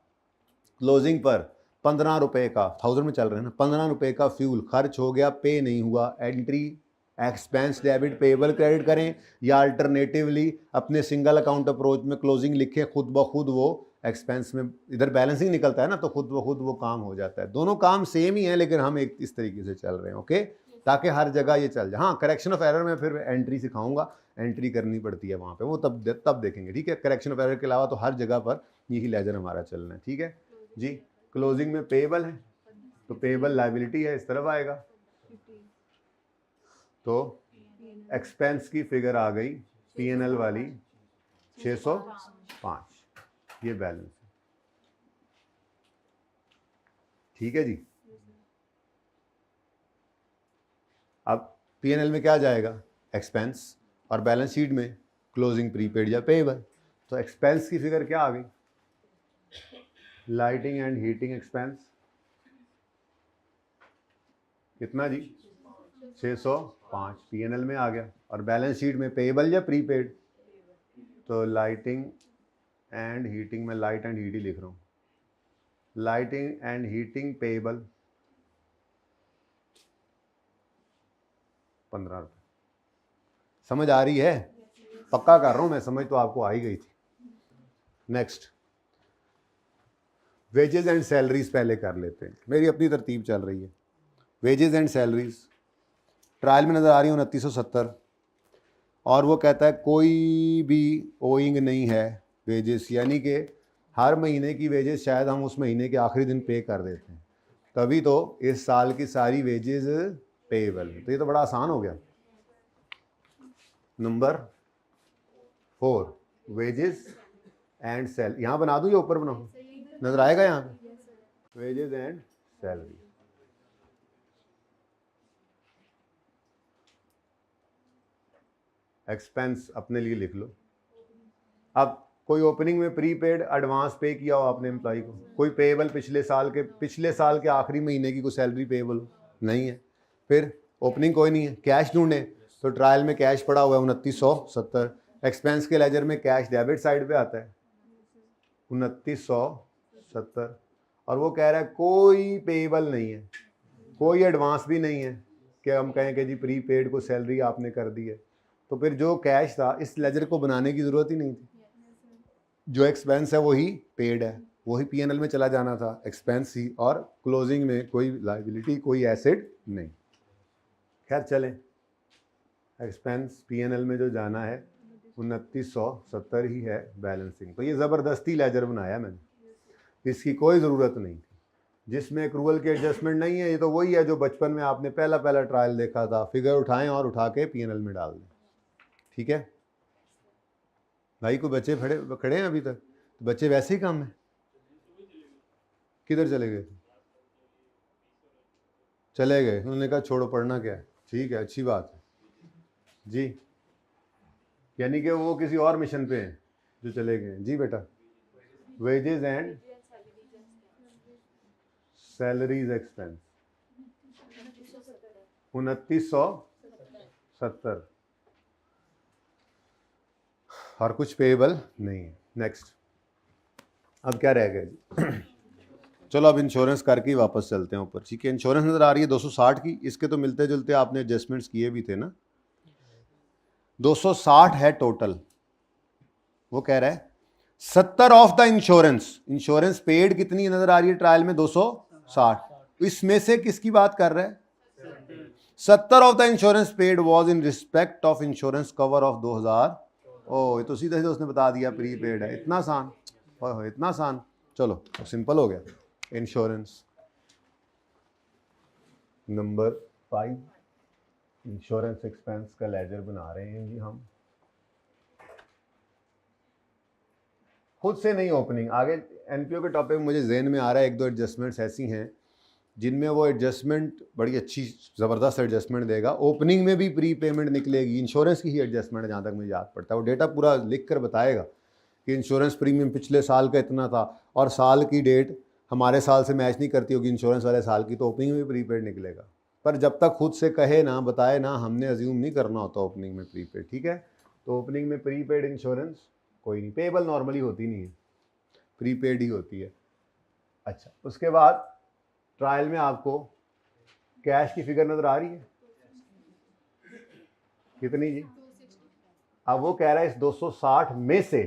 क्लोजिंग पर 15 रुपये का, 1000 में चल रहे हैं ना, 15 रुपये का फ्यूल खर्च हो गया, पे नहीं हुआ, entry expense debit payable credit करें, या अल्टरनेटिवली अपने सिंगल अकाउंट अप्रोच में क्लोजिंग लिखें, खुद ब खुद वो एक्सपेंस में इधर बैलेंसिंग निकलता है ना, तो खुद ब खुद वो काम हो जाता है। दोनों काम सेम ही है, लेकिन हम एक इस तरीके से चल रहे हैं, ओके, ताकि हर जगह ये चल जाए। हाँ, करेक्शन ऑफ एरर में फिर एंट्री सिखाऊंगा, एंट्री करनी पड़ती है वहाँ पे, वो तब देखेंगे, ठीक है। करेक्शन ऑफ एरर के अलावा तो हर जगह पर यही लेजर हमारा चलना है, ठीक है जी। क्लोजिंग में पेएबल है, तो पेएबल लायबिलिटी है, इस तरफ आएगा, तो एक्सपेंस की फिगर आ गई P&L वाली 605, ये बैलेंस है, ठीक है जी। अब P&L में क्या जाएगा, एक्सपेंस, और बैलेंस शीट में क्लोजिंग प्रीपेड या पेएबल। तो एक्सपेंस की फिगर क्या आ गई, लाइटिंग एंड हीटिंग एक्सपेंस कितना जी, 605 P&L में आ गया, और बैलेंस शीट में पेएबल या प्रीपेड, तो लाइटिंग एंड हीटिंग में लाइट एंड हीट ही लिख रहा हूँ, लाइटिंग एंड हीटिंग पेएबल 15 रुपये। समझ आ रही है, पक्का कर रहा हूँ मैं, समझ तो आपको आ ही गई थी। नेक्स्ट, वेजेस एंड सैलरीज पहले कर लेते हैं, मेरी अपनी तरतीब चल रही है। वेजेस एंड सैलरीज ट्रायल में नज़र आ रही है 2970, और वो कहता है कोई भी ओइंग नहीं है वेजेस, यानी कि हर महीने की वेजेस शायद हम उस महीने के आखिरी दिन पे कर देते हैं, तभी तो इस साल की सारी वेजेस पेएबल है। तो ये तो बड़ा आसान हो गया। नंबर 4, वेजेस एंड सैल, यहाँ बना दूँ या ऊपर बनाऊँ, नजर आएगा यहाँ पे, वेजेस एंड सैलरी। एक्सपेंस अपने लिए लिख लो। अब कोई ओपनिंग में प्रीपेड एडवांस पे किया हो आपने एम्प्लॉय को, कोई पेएबल पिछले साल के आखिरी महीने की कोई सैलरी पेएबल हो, नहीं है, फिर ओपनिंग कोई नहीं है, कैश ढूंढे, तो ट्रायल में कैश पड़ा हुआ है 2970, एक्सपेंस के लेजर में कैश डेबिट साइड पे आता है 2970, और वो कह रहा है कोई पेएबल नहीं है, कोई एडवांस भी नहीं है कि हम कहें कि जी प्रीपेड को सैलरी आपने कर दी है, तो फिर जो कैश था इस लेजर को बनाने की ज़रूरत ही नहीं थी, जो एक्सपेंस है वही पेड है, वही P&L में चला जाना था, एक्सपेंस ही, और क्लोजिंग में कोई लायबिलिटी कोई एसेट नहीं। खैर चलें, एक्सपेंस P&L में जो जाना है 2970 ही है बैलेंसिंग। तो ये ज़बरदस्ती लेजर बनाया मैंने, इसकी कोई ज़रूरत नहीं थी, जिसमें एक्रूवल की एडजस्टमेंट नहीं है। ये तो वही है जो बचपन में आपने पहला ट्रायल देखा था, फिगर उठाएं और उठा के P&L में डाल दें, ठीक है भाई। कोई बच्चे खड़े हैं अभी तक, तो बच्चे वैसे ही कम है, किधर चले गए, चले गए, उन्होंने कहा छोड़ो पढ़ना क्या है, ठीक है, अच्छी बात है जी, यानी कि वो किसी और मिशन पे हैं जो चले गए जी। बेटा, वेजेस एंड सैलरीज एक्सपेंस 2970, और कुछ पेएबल नहीं है। नेक्स्ट, अब क्या रह गया जी चलो अब इंश्योरेंस करके ही वापस चलते हैं ऊपर, ठीक है। इंश्योरेंस नज़र आ रही है 260 की, इसके तो मिलते जुलते आपने एडजस्टमेंट्स किए भी थे ना, 260 है टोटल। वो कह रहा है 70 ऑफ द इंश्योरेंस पेड कितनी नज़र आ रही है ट्रायल में, 260, इसमें से किसकी बात कर रहा है, 70 of the insurance paid was in respect of insurance cover of 2000। ओ, ये तो सीधे सीधे उसने बता दिया प्रीपेड है, इतना आसान, इतना आसान, चलो तो सिंपल हो गया। इंश्योरेंस नंबर 5, इंश्योरेंस एक्सपेंस का लेजर बना रहे हैं जी हम, खुद से नहीं ओपनिंग। आगे एनपीओ के टॉपिक में मुझे जहन में आ रहा है 1-2 एडजस्टमेंट्स ऐसी हैं जिनमें वो एडजस्टमेंट बड़ी अच्छी ज़बरदस्त एडजस्टमेंट देगा, ओपनिंग में भी प्री पेमेंट निकलेगी, इंश्योरेंस की ही एडजस्टमेंट जहाँ तक मुझे याद पड़ता है, वो डेटा पूरा लिख कर बताएगा कि इंश्योरेंस प्रीमियम पिछले साल का इतना था, और साल की डेट हमारे साल से मैच नहीं करती होगी इंश्योरेंस वाले साल की, तो ओपनिंग में भी प्रीपेड निकलेगा। पर जब तक खुद से कहे ना, बताए ना, हमने अज्यूम नहीं करना होता ओपनिंग में प्रीपेड, ठीक है। तो ओपनिंग में प्रीपेड इंश्योरेंस कोई नहीं, पेबल नॉर्मली होती नहीं है, प्रीपेड ही होती है। अच्छा, उसके बाद ट्रायल में आपको कैश की फिगर नजर आ रही है कितनी जी? अब वो कह रहा है इस 260 में से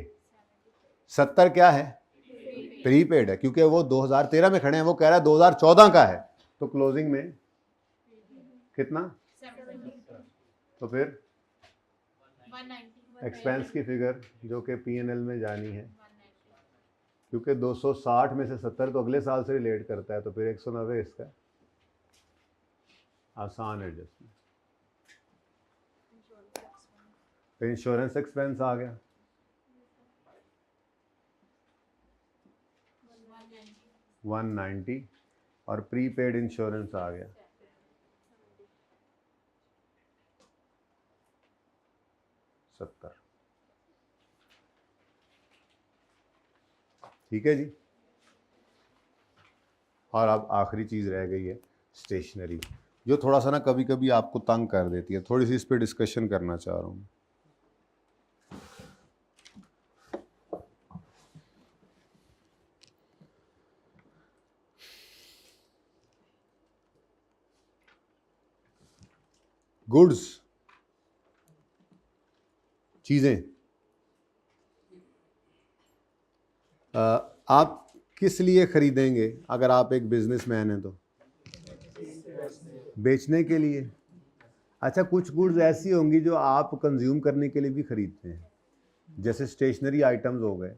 70 क्या है? प्रीपेड है, क्योंकि वो 2013 में खड़े हैं, वो कह रहा है 2014 का है। तो क्लोजिंग में कितना? तो फिर एक्सपेंस की फिगर जो कि पीएनएल में जानी है, क्योंकि 260 में से 70 तो अगले साल से रिलेट करता है, तो फिर 190 इसका आसान एडजस्टमेंट। तो इंश्योरेंस एक्सपेंस आ गया 190 और प्रीपेड इंश्योरेंस आ गया 70। ठीक है जी। और अब आखिरी चीज़ रह गई है स्टेशनरी, जो थोड़ा सा ना कभी कभी आपको तंग कर देती है, थोड़ी सी इस पर डिस्कशन करना चाह रहा हूँ। गुड्स, चीज़ें, आप किस लिए खरीदेंगे? अगर आप एक बिजनेसमैन हैं तो बेचने के लिए। अच्छा, कुछ गुड्स ऐसी होंगी जो आप कंज्यूम करने के लिए भी खरीदते हैं, जैसे स्टेशनरी आइटम्स हो गए।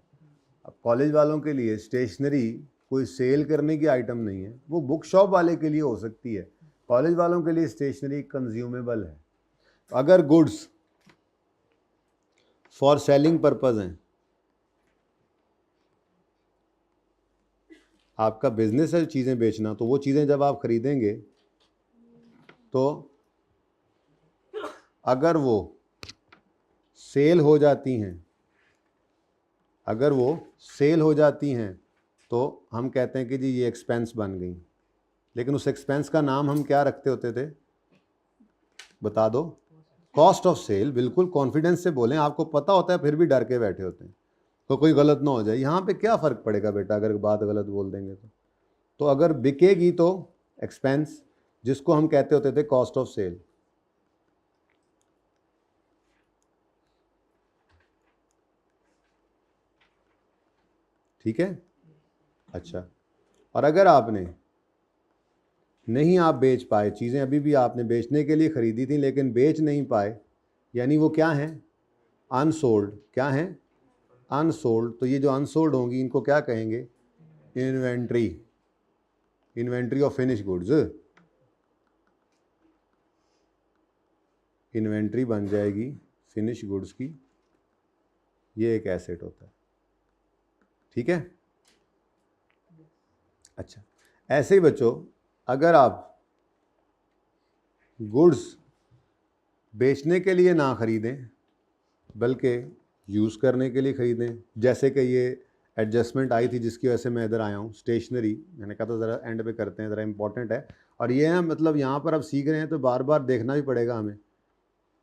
अब कॉलेज वालों के लिए स्टेशनरी कोई सेल करने की आइटम नहीं है, वो बुक शॉप वाले के लिए हो सकती है, कॉलेज वालों के लिए स्टेशनरी कंज्यूमेबल है। अगर गुड्स फॉर सेलिंग पर्पज हैं, आपका बिजनेस है चीज़ें बेचना, तो वो चीज़ें जब आप खरीदेंगे तो अगर वो सेल हो जाती हैं, अगर वो सेल हो जाती हैं तो हम कहते हैं कि जी ये एक्सपेंस बन गई। लेकिन उस एक्सपेंस का नाम हम क्या रखते होते थे? बता दो। Cost of sale. बिल्कुल कॉन्फिडेंस से बोलें, आपको पता होता है फिर भी डर के बैठे होते हैं तो कोई गलत ना हो जाए। यहाँ पे क्या फ़र्क पड़ेगा बेटा अगर बात गलत बोल देंगे तो अगर बिकेगी तो एक्सपेंस, जिसको हम कहते होते थे कॉस्ट ऑफ सेल। ठीक है। अच्छा, और अगर आपने नहीं आप बेच पाए, चीज़ें अभी भी आपने बेचने के लिए ख़रीदी थी लेकिन बेच नहीं पाए, यानी वो क्या हैं? अनसोल्ड। क्या हैं? अनसोल्ड। तो ये जो अनसोल्ड होंगी इनको क्या कहेंगे? Inventory. Inventory of finish goods. Inventory बन जाएगी फिनिश गुड्स की, ये एक एसेट होता है। ठीक है। अच्छा, ऐसे ही बच्चों, अगर आप गुड्स बेचने के लिए ना ख़रीदें बल्कि यूज़ करने के लिए ख़रीदें, जैसे कि ये एडजस्टमेंट आई थी जिसकी वजह से मैं इधर आया हूँ, स्टेशनरी, मैंने कहा था ज़रा एंड पे करते हैं, ज़रा इंपॉर्टेंट है। और ये है मतलब यहाँ पर अब सीख रहे हैं तो बार बार देखना भी पड़ेगा हमें।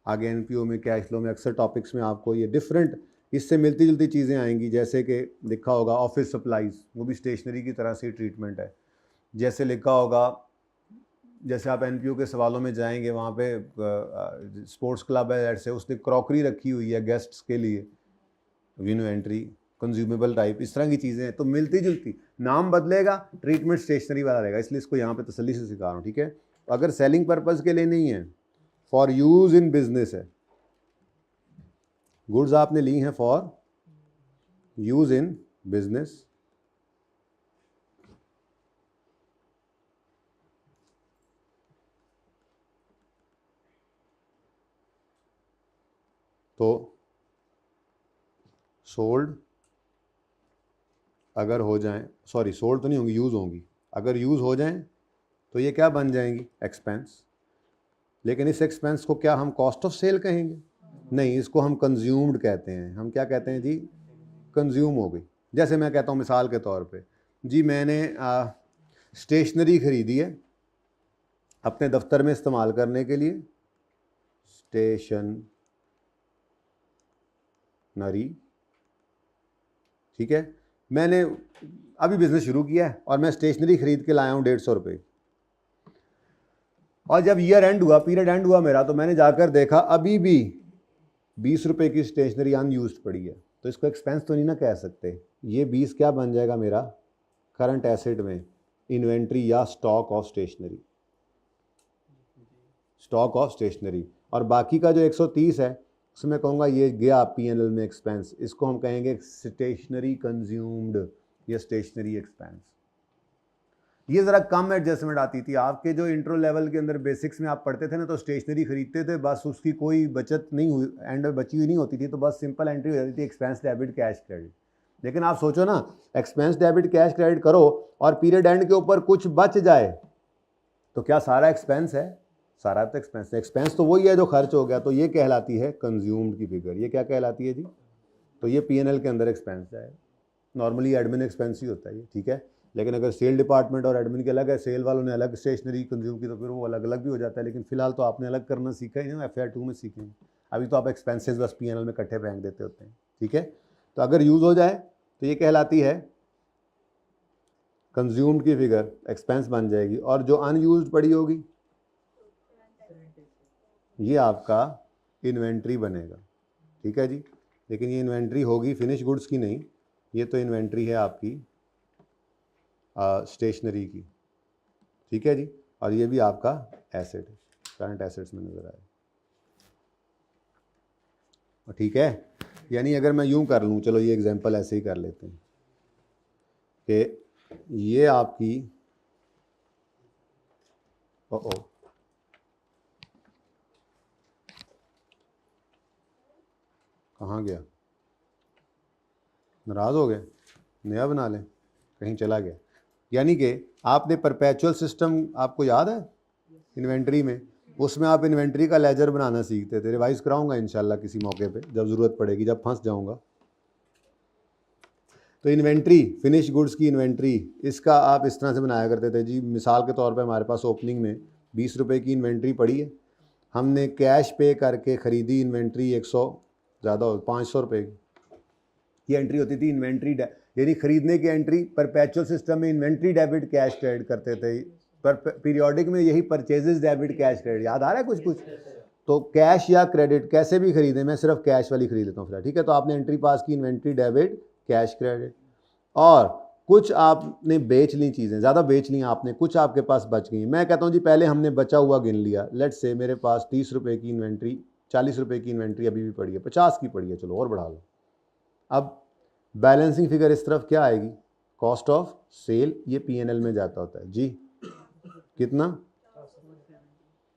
आगे एनपीओ में, कैश फ्लो में अक्सर टॉपिक्स में आपको ये डिफरेंट इससे मिलती जुलती चीज़ें आएंगी, जैसे कि लिखा होगा ऑफिस सप्लाईज़, वो भी स्टेशनरी की तरह से ट्रीटमेंट है। जैसे लिखा होगा, जैसे आप एनपीओ के सवालों में जाएंगे वहाँ पे स्पोर्ट्स क्लब है ऐसे, उसने क्रॉकरी रखी हुई है गेस्ट्स के लिए, इन्वेंट्री, कंज्यूमेबल टाइप, इस तरह की चीज़ें हैं। तो मिलती जुलती, नाम बदलेगा, ट्रीटमेंट स्टेशनरी वाला रहेगा, इसलिए इसको यहाँ पे तसल्ली से सिखा रहा हूँ। ठीक है। तो अगर सेलिंग पर्पज़ के लिए नहीं है, फॉर यूज़ इन बिजनेस है, गुड्स आपने ली हैं फॉर यूज़ इन बिजनेस, तो सोल्ड अगर हो जाएं, सॉरी सोल्ड तो नहीं होंगी, यूज़ होंगी, अगर यूज़ हो जाएं तो ये क्या बन जाएंगी? एक्सपेंस। लेकिन इस एक्सपेंस को क्या हम कॉस्ट ऑफ सेल कहेंगे? नहीं, इसको हम कंज्यूम्ड कहते हैं। हम क्या कहते हैं जी? कंज्यूम हो गई। जैसे मैं कहता हूँ मिसाल के तौर पे, जी मैंने स्टेशनरी ख़रीदी है अपने दफ्तर में इस्तेमाल करने के लिए, स्टेशनरी, नरी, ठीक है। मैंने अभी बिज़नेस शुरू किया है और मैं स्टेशनरी खरीद के लाया हूँ 150 रुपये, और जब ईयर एंड हुआ, पीरियड एंड हुआ मेरा, तो मैंने जाकर देखा अभी भी 20 रुपये की स्टेशनरी अनयूज्ड पड़ी है, तो इसको एक्सपेंस तो नहीं ना कह सकते। ये 20 क्या बन जाएगा मेरा करंट एसेट में, इन्वेंट्री या stock of stationery, stock of stationery. और बाकी का जो 130 है उसमें कहूँगा ये गया पीएनएल में एक्सपेंस, इसको हम कहेंगे स्टेशनरी कंज्यूम्ड या स्टेशनरी एक्सपेंस। ये ज़रा कम एडजस्टमेंट आती थी आपके जो इंट्रो लेवल के अंदर बेसिक्स में आप पढ़ते थे ना, तो स्टेशनरी खरीदते थे, बस उसकी कोई बचत नहीं हुई, एंड बची हुई नहीं होती थी, तो बस सिंपल एंट्री हो जाती थी एक्सपेंस डेबिट कैश क्रेडिट। लेकिन आप सोचो ना, एक्सपेंस डेबिट कैश क्रेडिट करो और पीरियड एंड के ऊपर कुछ बच जाए तो क्या सारा एक्सपेंस है? सारा तो एक्सपेंस है। एक्सपेंस तो वही है जो खर्च हो गया, तो ये कहलाती है कंज्यूम्ड की फिगर। ये क्या कहलाती है जी? तो ये पीएनएल के अंदर एक्सपेंस है। नॉर्मली एडमिन एक्सपेंस ही होता है ये, ठीक है। लेकिन अगर सेल डिपार्टमेंट और एडमिन के अलग है, सेल वालों ने अलग स्टेशनरी कंज्यूम की, तो फिर वो अलग अलग भी हो जाता है। लेकिन फिलहाल तो आपने अलग करना सीखा ही ना, FR 2 में सीखेंगे। अभी तो आप एक्सपेंसेस बस पीएनएल में इकट्ठे फेंक देते होते हैं, ठीक है। तो अगर यूज़ हो जाए तो ये कहलाती है कंज्यूम्ड की फिगर, एक्सपेंस बन जाएगी। और जो अनयूज्ड पड़ी होगी ये आपका इन्वेंट्री बनेगा, ठीक है जी। लेकिन ये इन्वेंट्री होगी फिनिश गुड्स की नहीं, ये तो इन्वेंट्री है आपकी स्टेशनरी की, ठीक है जी। और ये भी आपका एसेट है, करंट एसेट्स में नज़र आए, ठीक है। यानी अगर मैं यूं कर लूं, चलो ये एग्जांपल ऐसे ही कर लेते हैं कि ये आपकी कहाँ गया, नाराज़ हो गए, नया बना लें, कहीं चला गया। यानी कि आपने परपेचुअल सिस्टम, आपको याद है इन्वेंट्री में, उसमें आप इन्वेंट्री का लेजर बनाना सीखते थे। रिवाइज कराऊंगा इंशाल्लाह किसी मौके पे जब ज़रूरत पड़ेगी, जब फंस जाऊंगा। तो इन्वेंट्री, फिनिश गुड्स की इन्वेंट्री, इसका आप इस तरह से बनाया करते थे जी। मिसाल के तौर पे हमारे पास ओपनिंग में 20 रुपये की इन्वेंट्री पड़ी है, हमने कैश पे करके ख़रीदी इन्वेंट्री 100 ज़्यादा हो 500 रुपये की एंट्री होती थी इन्वेंट्री, यानी खरीदने की एंट्री। परपेचुअल सिस्टम में इन्वेंट्री डेबिट कैश क्रेडिट करते थे, पर पीरियोडिक में यही परचेजेस डेबिट कैश क्रेडिट। याद आ रहा है कुछ कुछ? तो कैश या क्रेडिट कैसे भी खरीदें, मैं सिर्फ कैश वाली खरीद लेता हूँ फिलहाल, ठीक है। तो आपने एंट्री पास की इन्वेंट्री डेबिट कैश क्रेडिट, और कुछ आपने बेच ली चीज़ें, ज़्यादा बेच ली आपने, कुछ आपके पास बच गई। मैं कहता हूँ जी पहले हमने बचा हुआ गिन लिया, लेट्स से मेरे पास 30 रुपये की इन्वेंट्री, 40 रुपये की इन्वेंट्री अभी भी पड़ी है, 50 की पड़ी है, चलो और बढ़ा लो। अब बैलेंसिंग फिगर इस तरफ क्या आएगी? कॉस्ट ऑफ सेल, ये पीएनएल में जाता होता है जी। कितना?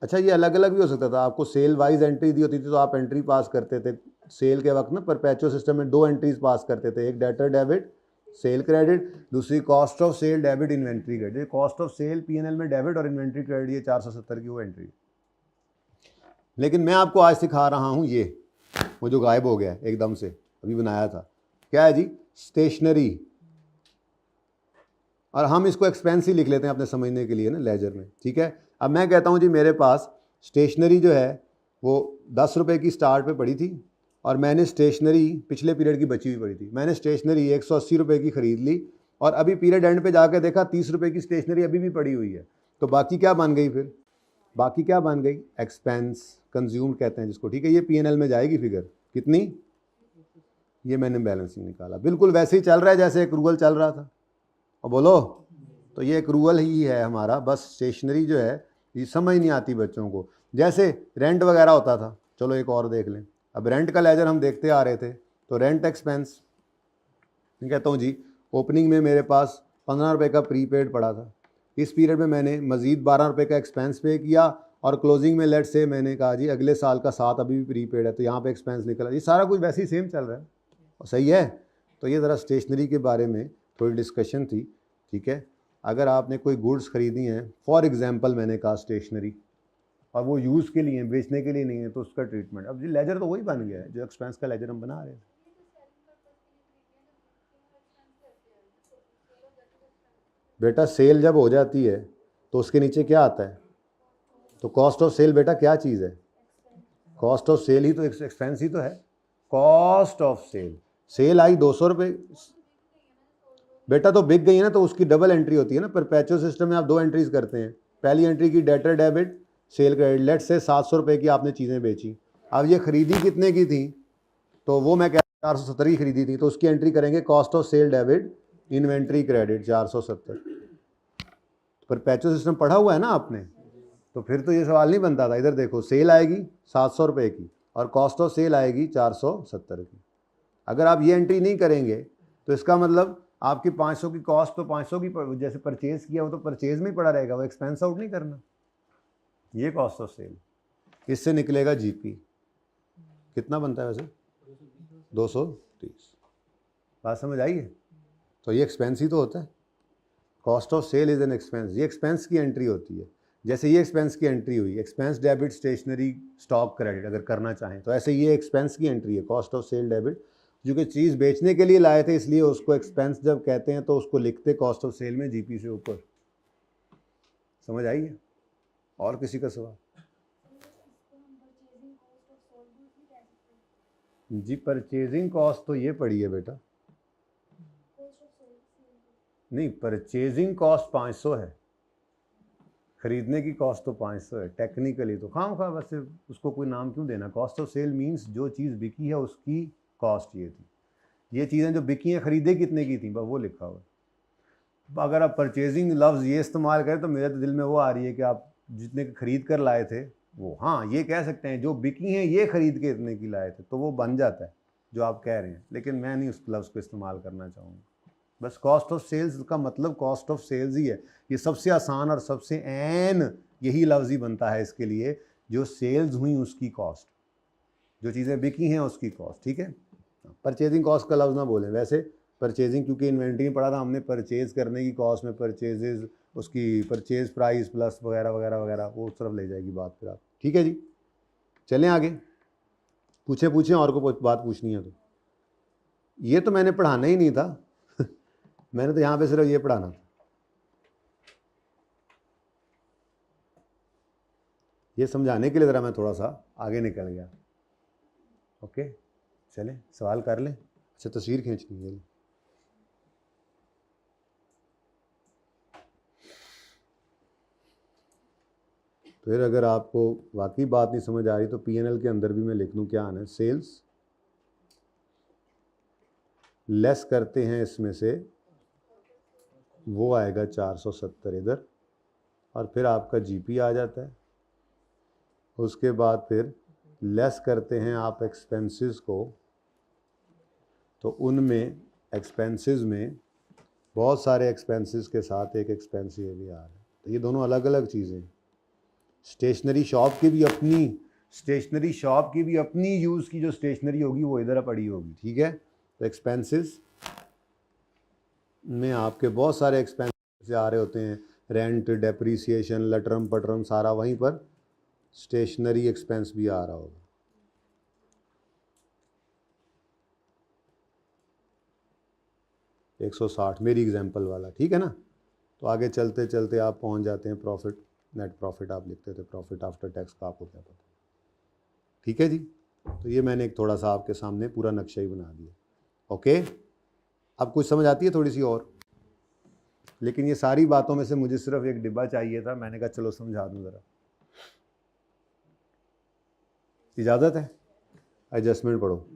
अच्छा, ये अलग अलग भी हो सकता था, आपको सेल वाइज एंट्री दी होती थी तो आप एंट्री पास करते थे सेल के वक्त ना। परपेचुअल सिस्टम में 2 एंट्रीज पास करते थे, एक डेटर डेबिट सेल क्रेडिट, दूसरी cost of sale debit inventory credit. Cost of sale PnL में डेबिट और इन्वेंट्री क्रेडिट, ये 470 की वो एंट्री। लेकिन मैं आपको आज सिखा रहा हूँ ये, वो जो गायब हो गया एकदम से, अभी बनाया था, क्या है जी? स्टेशनरी। और हम इसको एक्सपेंस ही लिख लेते हैं अपने समझने के लिए ना, लेजर में, ठीक है। अब मैं कहता हूँ जी मेरे पास स्टेशनरी जो है वो 10 रुपये की स्टार्ट पे पड़ी थी, और मैंने स्टेशनरी पिछले पीरियड की बची हुई पड़ी थी, मैंने स्टेशनरी 180 रुपये की ख़रीद ली, और अभी पीरियड एंड पे जाकर देखा 30 रुपये की स्टेशनरी अभी भी पड़ी हुई है। तो बाकी क्या बन गई फिर? बाकी क्या बन गई? एक्सपेंस, कंज्यूम्ड कहते हैं जिसको, ठीक है। ये पीएनएल में जाएगी फिगर, कितनी? ये मैंने बैलेंसिंग निकाला, बिल्कुल वैसे ही चल रहा है जैसे एक्रूवल चल रहा था। और बोलो, तो ये एक्रूवल ही है हमारा। बस स्टेशनरी जो है ये समझ नहीं आती बच्चों को, जैसे रेंट वगैरह होता था। चलो एक और देख लें। अब रेंट का लेजर हम देखते आ रहे थे, तो रेंट एक्सपेंस, मैं कहता हूँ जी ओपनिंग में मेरे पास 15 रुपये का प्रीपेड पड़ा था, इस पीरियड में मैंने मज़ीद 12 रुपये का एक्सपेंस पे किया, और क्लोजिंग में लेट से मैंने कहा जी अगले साल का 7 अभी भी प्रीपेड है, तो यहाँ पे एक्सपेंस निकला। ये सारा कुछ वैसे ही सेम चल रहा है, और सही है। तो ये ज़रा स्टेशनरी के बारे में थोड़ी डिस्कशन थी, ठीक है। अगर आपने कोई गुड्स खरीदी हैं, फॉर एग्जांपल मैंने कहा स्टेशनरी, और वो यूज़ के लिए, बेचने के लिए नहीं है, तो उसका ट्रीटमेंट। अब जी लेजर तो वही बन गया है जो एक्सपेंस का लेजर हम बना रहे हैं। बेटा सेल जब हो जाती है तो उसके नीचे क्या आता है? तो कॉस्ट ऑफ सेल बेटा क्या चीज़ है? कॉस्ट ऑफ सेल ही तो एक्सपेंस ही तो है। कॉस्ट ऑफ सेल, सेल आई 200 रुपये बेटा, तो बिक गई है ना, तो उसकी डबल एंट्री होती है ना। परपेचुअल सिस्टम में आप 2 एंट्रीज करते हैं। पहली एंट्री की debtor debit, sale credit. Let's say 700 रुपये की आपने चीज़ें बेची, अब ये खरीदी कितने की थी, तो वो मैं 470 की खरीदी थी, तो उसकी एंट्री करेंगे cost of sale debit inventory credit 470। Perpetual system पढ़ा हुआ है ना आपने, तो फिर तो ये सवाल नहीं बनता था। इधर देखो, सेल आएगी 700 रुपये की और कॉस्ट ऑफ सेल आएगी 470 की। अगर आप ये एंट्री नहीं करेंगे तो इसका मतलब आपकी 500 की कॉस्ट तो 500 की जैसे परचेज किया वो तो परचेज में ही पड़ा रहेगा, वो एक्सपेंस आउट नहीं करना। ये कॉस्ट ऑफ सेल, इससे निकलेगा जीपी। कितना बनता है वैसे? 230। बात समझ आई है? तो ये एक्सपेंस ही तो होता है। Cost of sale is an expense, ये एक्सपेंस की एंट्री होती है। जैसे ये एक्सपेंस की एंट्री हुई, expense debit stationery stock credit अगर करना चाहें, तो ऐसे ये एक्सपेंस की एंट्री है, कॉस्ट ऑफ सेल डेबिट। जो कि चीज़ बेचने के लिए लाए थे, इसलिए उसको एक्सपेंस जब कहते हैं तो उसको लिखते कॉस्ट ऑफ सेल में जीपी से ऊपर। समझ आई है? और किसी का सवाल? जी परचेजिंग कॉस्ट तो ये पड़ी है बेटा, नहीं परचेजिंग कॉस्ट 500 है, खरीदने की कॉस्ट तो 500 है। टेक्निकली तो खाम वैसे उसको कोई नाम क्यों देना। कॉस्ट ऑफ सेल मीन्स जो चीज़ बिकी है उसकी कॉस्ट ये थी। ये चीज़ें जो बिकी हैं खरीदे कितने की थी, बस वो लिखा हुआ। अगर आप परचेजिंग लफ्ज़ ये इस्तेमाल करें तो मेरे तो दिल में वो आ रही है कि आप जितने खरीद कर लाए थे वो, हाँ ये कह सकते हैं जो बिकी हैं ये खरीद के इतने की लाए थे, तो वो बन जाता है जो आप कह रहे हैं। लेकिन मैं नहीं उस लफ्ज़ को इस्तेमाल करना चाहूँगा। बस कॉस्ट ऑफ सेल्स का मतलब कॉस्ट ऑफ सेल्स ही है। ये सबसे आसान और सबसे एन यही लफ्ज़ ही बनता है इसके लिए, जो सेल्स हुई उसकी कॉस्ट, जो चीज़ें बिकी हैं उसकी कॉस्ट। ठीक है, परचेजिंग कॉस्ट का लफ्ज़ ना बोलें। वैसे परचेजिंग क्योंकि इन्वेंट्री में पढ़ा था हमने, परचेज करने की कॉस्ट में परचेजेज, उसकी परचेज प्राइस प्लस वगैरह वगैरह वगैरह, वो उस तरफ ले जाएगी बात फिर आप। ठीक है जी, चलें आगे। पूछें और को बात पूछनी है तो। ये तो मैंने पढ़ाना ही नहीं था मैंने तो यहाँ पे सिर्फ ये पढ़ाना था। ये समझाने के लिए ज़रा मैं थोड़ा सा आगे निकल गया। ओके, चलें सवाल कर लें। अच्छा तस्वीर खींचनी है। फिर अगर आपको वाकई बात नहीं समझ आ रही तो पीएनएल के अंदर भी मैं लिख दूँ क्या आना है, सेल्स लेस करते हैं इसमें से, वो आएगा 470 इधर, और फिर आपका जीपी आ जाता है। उसके बाद फिर लेस करते हैं आप एक्सपेंसेस को, तो उनमें एक्सपेंसेस में बहुत सारे एक्सपेंसेस के साथ एक एक्सपेंस ये भी आ रहा है। तो ये दोनों अलग अलग चीज़ें। स्टेशनरी शॉप की भी अपनी यूज़ की जो स्टेशनरी होगी वो इधर पड़ी होगी। ठीक है, तो एक्सपेंसेस में आपके बहुत सारे एक्सपेंसेस आ रहे होते हैं, रेंट, डेप्रीसिएशन, लटरम पटरम सारा, वहीं पर स्टेशनरी एक्सपेंस भी आ रहा होगा। $160 मेरी एग्जांपल वाला। ठीक है ना, तो आगे चलते चलते आप पहुंच जाते हैं प्रॉफिट, नेट प्रॉफिट आप लिखते थे, प्रॉफिट आफ्टर टैक्स का आपको क्या पता। ठीक है जी, तो ये मैंने एक थोड़ा सा आपके सामने पूरा नक्शा ही बना दिया। ओके, अब कुछ समझ आती है थोड़ी सी और, लेकिन ये सारी बातों में से मुझे सिर्फ एक डिब्बा चाहिए था, मैंने कहा चलो समझा दूं ज़रा। इजाज़त है? एडजस्टमेंट पढ़ो।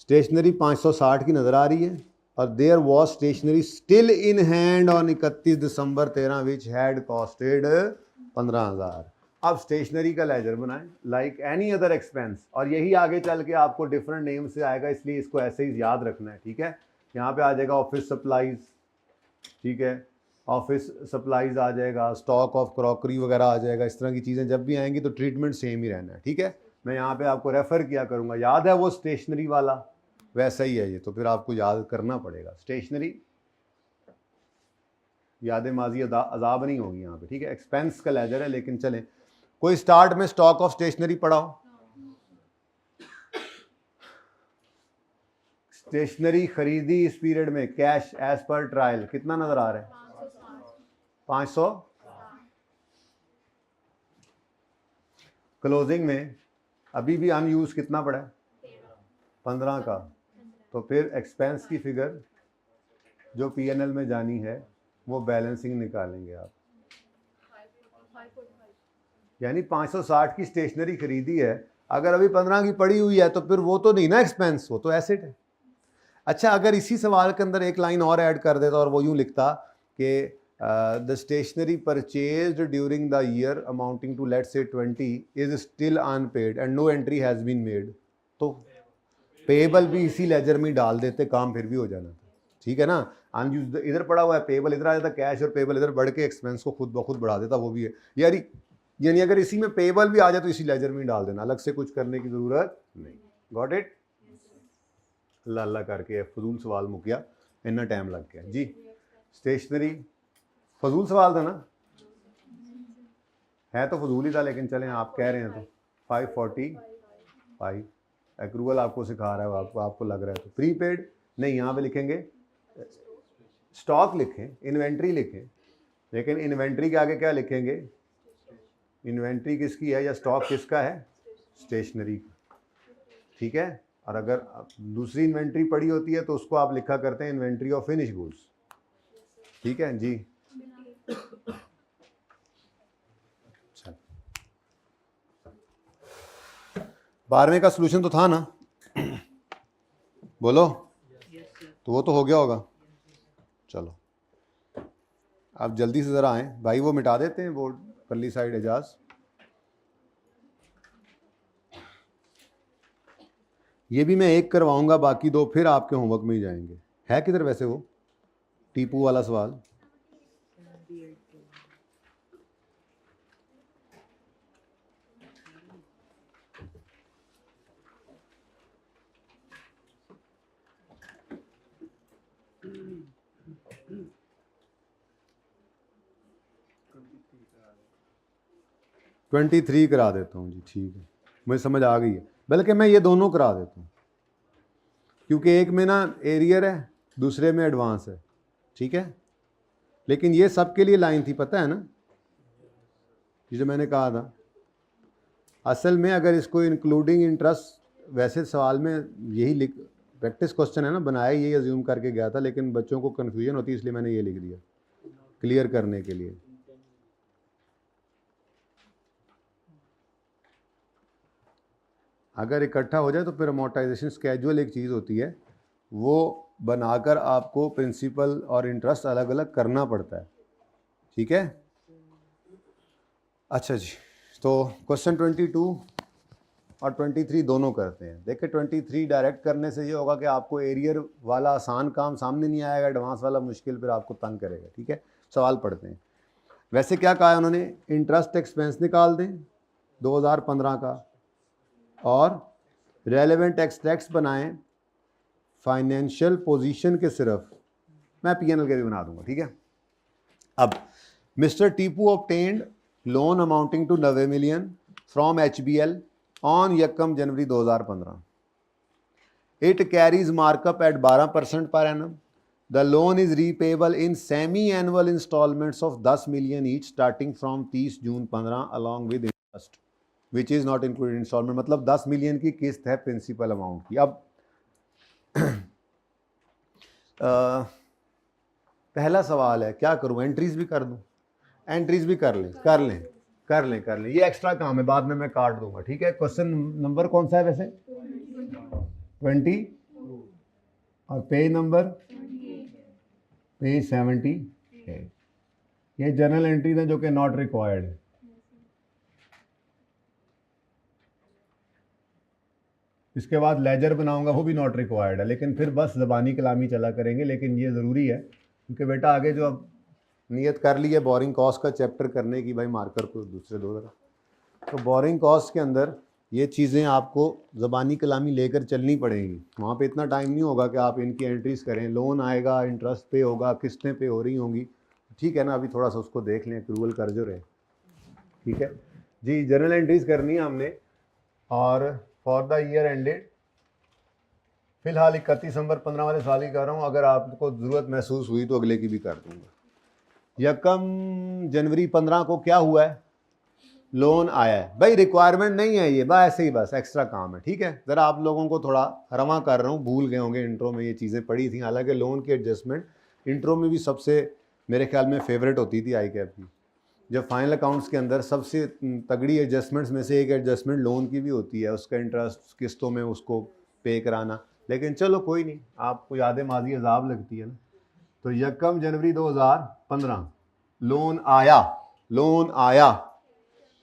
स्टेशनरी 560 की नज़र आ रही है, और there was stationery still in hand on 31 December 13 which had costed 15,000। अब स्टेशनरी का लेजर बनाएं लाइक एनी अदर एक्सपेंस, और यही आगे चल के आपको डिफरेंट नेम से आएगा, इसलिए इसको ऐसे ही याद रखना है। ठीक है, यहाँ पे आ जाएगा ऑफिस सप्लाईज, ठीक है, ऑफिस सप्लाईज आ जाएगा, स्टॉक ऑफ क्रॉकरी वगैरह आ जाएगा। इस तरह की चीज़ें जब भी आएंगी तो ट्रीटमेंट सेम ही रहना है। ठीक है, मैं यहाँ पे आपको रेफ़र किया करूँगा, याद है वो स्टेशनरी वाला, वैसा ही है ये, तो फिर आपको याद करना पड़ेगा। स्टेशनरी याद माजी अजाब नहीं होगी यहाँ पे। ठीक है, एक्सपेंस का लेजर है, लेकिन चलें कोई स्टार्ट में स्टॉक ऑफ स्टेशनरी पढ़ाओ। स्टेशनरी खरीदी इस पीरियड में कैश एज पर ट्रायल कितना नजर आ रहा है? 500। क्लोजिंग में अभी भी अनयूज कितना पड़ा है? 15 का, तो फिर एक्सपेंस की फिगर जो पीएनएल में जानी है वो बैलेंसिंग निकालेंगे आप। यानी 560 की स्टेशनरी खरीदी है, अगर अभी 15 की पड़ी हुई है तो फिर वो तो नहीं ना एक्सपेंस, वो तो एसेट है। अच्छा, अगर इसी सवाल के अंदर एक लाइन और ऐड कर देता और वो यूँ लिखता कि the stationery purchased during the year amounting to let's say 20 is still unpaid and no entry has been made, तो पेएबल भी इसी लेजर में डाल देते, काम फिर भी हो जाना था। ठीक है ना, अनयूज्ड इधर पड़ा हुआ है, पेएबल इधर आ जाता, कैश और पेएबल इधर बढ़ के एक्सपेंस को खुद ब खुद बढ़ा देता, वो भी है यार। यानी अगर इसी में पेएबल भी आ जाए तो इसी लेजर में डाल देना, अलग से कुछ करने की ज़रूरत नहीं। Got it? अल्लाह अल्लाह करके फजूल सवाल मुकिया, इतना टाइम लग गया जी। स्टेशनरी फजूल सवाल था ना, है तो फजूल ही था, लेकिन चलें आप कह रहे हैं तो 545 एक्रूवल आपको सिखा रहा है, आपको लग रहा है तो प्रीपेड नहीं, यहाँ पे लिखेंगे स्टॉक लिखें, इन्वेंट्री लिखें, लेकिन इन्वेंट्री के आगे क्या लिखेंगे? इन्वेंट्री किसकी है या स्टॉक किसका है? स्टेशनरी का। ठीक है, और अगर दूसरी इन्वेंट्री पड़ी होती है तो उसको आप लिखा करते हैं इन्वेंट्री ऑफ फिनिश गुड्स। ठीक है जी। अच्छा, 12वें का सलूशन तो था ना, बोलो, तो वो तो हो गया होगा। चलो आप जल्दी से ज़रा आएँ भाई, वो मिटा देते हैं वो परली साइड एजाज। ये भी मैं एक करवाऊंगा, बाकी दो फिर आपके होमवर्क में ही जाएंगे। है किधर वैसे वो टीपू वाला सवाल? ट्वेंटी 23 करा देता हूँ जी, ठीक है, मुझे समझ आ गई है। बल्कि मैं ये दोनों करा देता हूँ, क्योंकि एक में ना एरियर है, दूसरे में एडवांस है। ठीक है, लेकिन ये सबके लिए लाइन थी, पता है ना, ये जो मैंने कहा था। असल में अगर इसको इंक्लूडिंग इंटरेस्ट, वैसे सवाल में यही लिख, प्रैक्टिस क्वेश्चन है ना, बनाया यही अज्यूम करके गया था, लेकिन बच्चों को कन्फ्यूजन होती है इसलिए मैंने ये लिख दिया क्लियर करने के लिए। अगर इकट्ठा हो जाए तो फिर अमोर्टाइजेशन स्केड्यूल एक चीज़ होती है, वो बनाकर आपको प्रिंसिपल और इंटरेस्ट अलग अलग करना पड़ता है। ठीक है, अच्छा जी, तो क्वेश्चन 22 और 23 दोनों करते हैं। देखिए 23 डायरेक्ट करने से ये होगा कि आपको एरियर वाला आसान काम सामने नहीं आएगा, एडवांस वाला मुश्किल फिर आपको तंग करेगा। ठीक है, सवाल पढ़ते हैं। वैसे क्या कहा है उन्होंने? इंटरेस्ट एक्सपेंस निकाल दें 2015 का और रेलेवेंट एक्सट्रैक्ट्स बनाएं फाइनेंशियल पोजीशन के, सिर्फ मैं पीएनएल के भी बना दूंगा। ठीक है, अब Mister Tipu obtained loan amounting to 90 million from HBL on यकम January 2015। It carries markup at 12% per annum. The loan is repayable in semi annual instalments of 10 million each starting from 30 June 15 along with interest which is not included instalment. मतलब 10 million की किस्त है principal amount की। अब पहला सवाल है क्या करूं, एंट्रीज भी कर दूं? एंट्रीज भी कर लें, ये एक्स्ट्रा काम है, बाद में मैं काट दूंगा। ठीक है, क्वेश्चन नंबर कौन सा है वैसे? 20 और पेज नंबर पेज 70 है। ये जर्नल एंट्रीज हैं जो कि नॉट रिक्वायर्ड है। इसके बाद लेजर बनाऊंगा, वो भी नॉट रिक्वायर्ड है, लेकिन फिर बस ज़बानी कलामी चला करेंगे। लेकिन ये ज़रूरी है क्योंकि बेटा आगे जो अब नियत कर ली है बोरिंग कॉस्ट का चैप्टर करने की, भाई मार्कर को दूसरे दो तरह, तो बोरिंग कॉस्ट के अंदर ये चीज़ें आपको ज़बानी कलामी लेकर चलनी पड़ेंगी। वहाँ पे इतना टाइम नहीं होगा कि आप इनकी एंट्रीज़ करें। लोन आएगा, इंटरेस्ट पे होगा, किस्तें पे हो रही होंगी। ठीक है ना, अभी थोड़ा सा उसको देख लें, अप्रूवल कर जो रहे। ठीक है जी, जर्नल एंट्रीज़ करनी है हमने। और फॉर द ईयर एंडेड, फिलहाल 31 दिसंबर 15 वाले साल ही कर रहा हूँ। अगर आपको ज़रूरत महसूस हुई तो अगले की भी कर दूँगा। यकम जनवरी 15 को क्या हुआ है? लोन आया है भाई, रिक्वायरमेंट नहीं है ये, बस ऐसे ही बस एक्स्ट्रा काम है, ठीक है। ज़रा आप लोगों को थोड़ा रवा कर रहा हूँ, भूल गए होंगे इंट्रो में ये चीज़ें पड़ी थी। हालांकि लोन की एडजस्टमेंट इंट्रो में भी सबसे मेरे ख्याल में फेवरेट होती थी आई कैप की। जब फाइनल अकाउंट्स के अंदर सबसे तगड़ी एडजस्टमेंट्स में से एक एडजस्टमेंट लोन की भी होती है, उसका इंटरेस्ट किस्तों में उसको पे कराना। लेकिन चलो कोई नहीं, आपको याद माजी अजाब लगती है ना। तो 1 जनवरी 2015 लोन आया, लोन आया,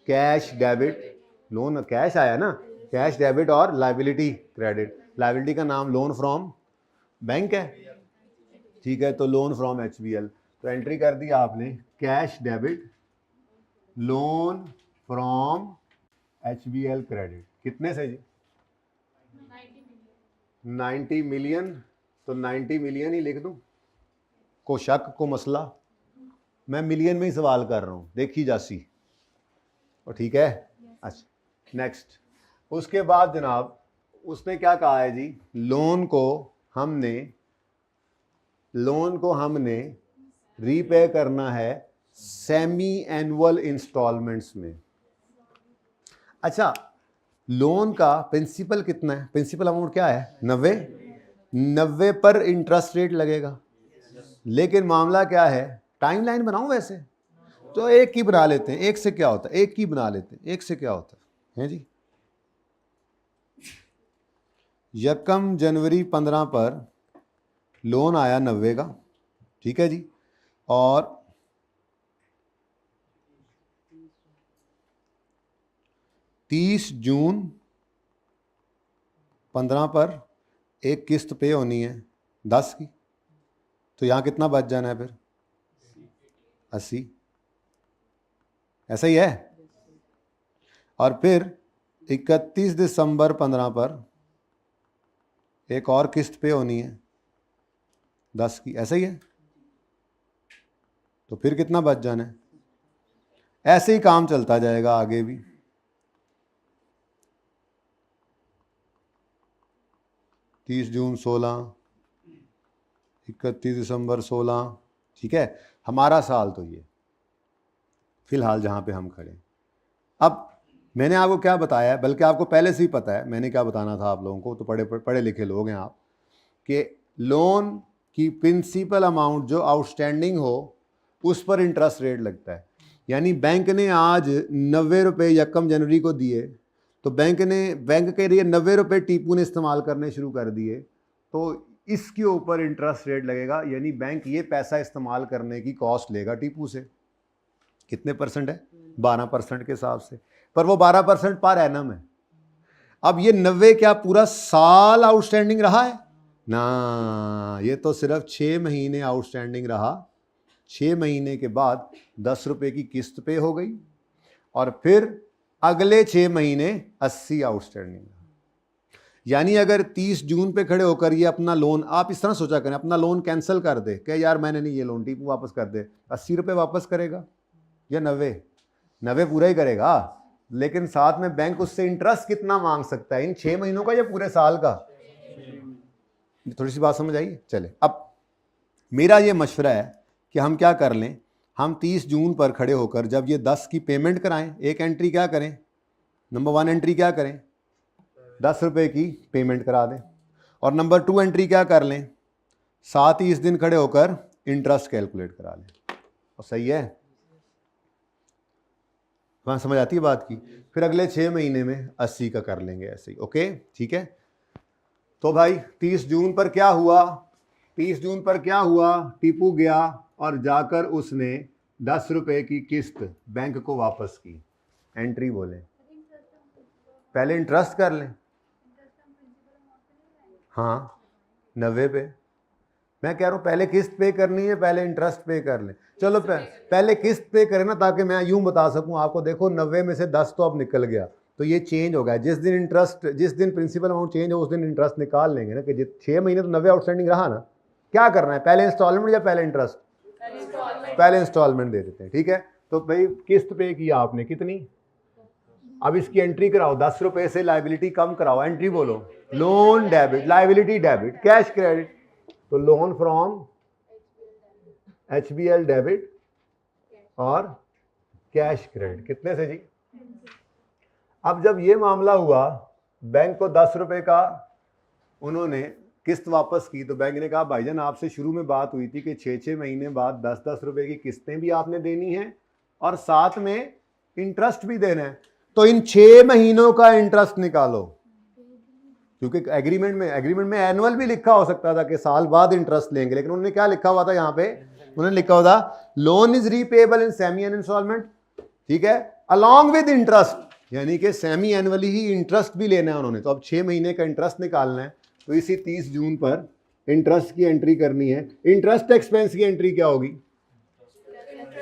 कैश डेबिट, लोन कैश आया ना, कैश डेबिट और लाइबिलिटी क्रेडिट। लाइबिलिटी का नाम लोन फ्रॉम बैंक है, ठीक है। तो लोन फ्रॉम HBL, तो एंट्री कर दी आपने cash debit loan from HBL credit. कितने से जी? 90 मिलियन। तो 90 मिलियन ही लिख दूं, को शक को मसला, मैं मिलियन में ही सवाल कर रहा हूं, देखी जासी, और ठीक है। अच्छा नेक्स्ट, उसके बाद जनाब उसने क्या कहा है जी, लोन को हमने रीपे करना है सेमी एनुअल इंस्टॉलमेंट्स में। अच्छा, लोन का प्रिंसिपल कितना है? प्रिंसिपल अमाउंट क्या है? 90 पर इंटरेस्ट रेट लगेगा। लेकिन मामला क्या है, टाइमलाइन बनाऊं वैसे तो एक की बना लेते हैं, एक से क्या होता है, एक की बना लेते हैं, एक से क्या होता है जी। 1 जनवरी 15 पर लोन आया 90 का, ठीक है जी, और 30 जून 15 पर एक किस्त पे होनी है 10 की, तो यहाँ कितना बच जाना है फिर? 80, ऐसा ही है। और फिर 31 दिसंबर 15 पर एक और किस्त पे होनी है 10 की, ऐसा ही है। तो फिर कितना बच जाना है? ऐसे ही काम चलता जाएगा आगे भी। 30 जून 16, 31 दिसंबर 16, ठीक है। हमारा साल तो ये फिलहाल जहाँ पे हम खड़े। अब मैंने आपको क्या बताया है, बल्कि आपको पहले से ही पता है मैंने क्या बताना था आप लोगों को, तो पढ़े लिखे लोग हैं आप, कि लोन की प्रिंसिपल अमाउंट जो आउटस्टैंडिंग हो उस पर इंटरेस्ट रेट लगता है। यानी बैंक ने आज 90 रुपये 1 जनवरी को दिए, तो बैंक के लिए 90 रुपये टीपू ने इस्तेमाल करने शुरू कर दिए, तो इसके ऊपर इंटरेस्ट रेट लगेगा। यानी बैंक ये पैसा इस्तेमाल करने की कॉस्ट लेगा टीपू से। कितने परसेंट है? 12% के हिसाब से, पर वो 12% पर एनम है। अब ये 90 क्या पूरा साल आउटस्टैंडिंग रहा है ना, ये तो सिर्फ 6 महीने आउटस्टैंडिंग रहा। 6 महीने के बाद 10 रुपये की किस्त पे हो गई, और फिर अगले 6 महीने 80 आउटस्टैंडिंग। यानी अगर 30 जून पे खड़े होकर ये अपना लोन, आप इस तरह सोचा करें, अपना लोन कैंसिल कर दे, क्या यार मैंने नहीं ये लोन, टीपू वापस कर दे, 80 रुपये वापस करेगा या 90 पूरा ही करेगा। लेकिन साथ में बैंक उससे इंटरेस्ट कितना मांग सकता है, इन 6 महीनों का या पूरे साल का? थोड़ी सी बात समझ आई? चले, अब मेरा ये मशवरा है कि हम क्या कर लें, हम 30 जून पर खड़े होकर जब ये 10 की पेमेंट कराएं, एक एंट्री क्या करें, नंबर 1 एंट्री क्या करें, 10 रुपये की पेमेंट करा दें, और नंबर 2 एंट्री क्या कर लें, साथ ही इस दिन खड़े होकर इंटरेस्ट कैलकुलेट करा लें। और सही है, वहाँ समझ आती है बात की। फिर अगले 6 महीने में 80 का कर लेंगे ऐसे ही, ओके ठीक है। तो भाई 30 जून पर क्या हुआ, 30 जून पर क्या हुआ, टीपू गया और जाकर उसने 10 रुपये की किस्त बैंक को वापस की। एंट्री बोले, पहले इंटरेस्ट कर लें, हाँ 90 पे। मैं कह रहा हूँ पहले किस्त पे करनी है, पहले इंटरेस्ट पे कर लें। चलो पहले किस्त पे करें ना, ताकि मैं यूं बता सकूं आपको, देखो 90 में से 10 तो अब निकल गया, तो ये चेंज हो गया। जिस दिन प्रिंसिपल अमाउंट चेंज हो उस दिन इंटरेस्ट निकाल लेंगे ना, कि 6 महीने तो 90 आउटस्टैंडिंग रहा ना। क्या करना है, पहले इंस्टॉलमेंट या पहले इंटरेस्ट? पहले इंस्टॉलमेंट दे देते हैं, ठीक है। तो भाई किस्त पे किया आपने कितनी, अब इसकी एंट्री कराओ, 10 रुपये से लाइबिलिटी कम कराओ, एंट्री बोलो, loan debit, liability debit, cash credit. तो लोन फ्रॉम HBL डेबिट और कैश क्रेडिट, कितने से जी? अब जब ये मामला हुआ, बैंक को 10 रुपए का उन्होंने किस्त वापस की, तो बैंक ने कहा भाईजान आपसे शुरू में बात हुई थी कि 6-6 महीने बाद 10-10 रुपए की किस्तें भी आपने देनी है और साथ में इंटरेस्ट भी देना है, तो इन 6 महीनों का इंटरेस्ट निकालो। क्योंकि एग्रीमेंट में एनुअल भी लिखा हो सकता था कि साल बाद इंटरेस्ट लेंगे, लेकिन उन्होंने क्या लिखा हुआ था यहाँ पे, उन्होंने लिखा हुआ था loan is repayable in semiannual installment, ठीक है, अलॉन्ग विद इंटरेस्ट, यानी कि सेमी एनुअली ही इंटरेस्ट भी लेना है उन्होंने। तो अब 6 महीने का इंटरेस्ट निकालना है, तो इसी 30 जून पर इंटरेस्ट की एंट्री करनी है। इंटरेस्ट एक्सपेंस की एंट्री क्या होगी?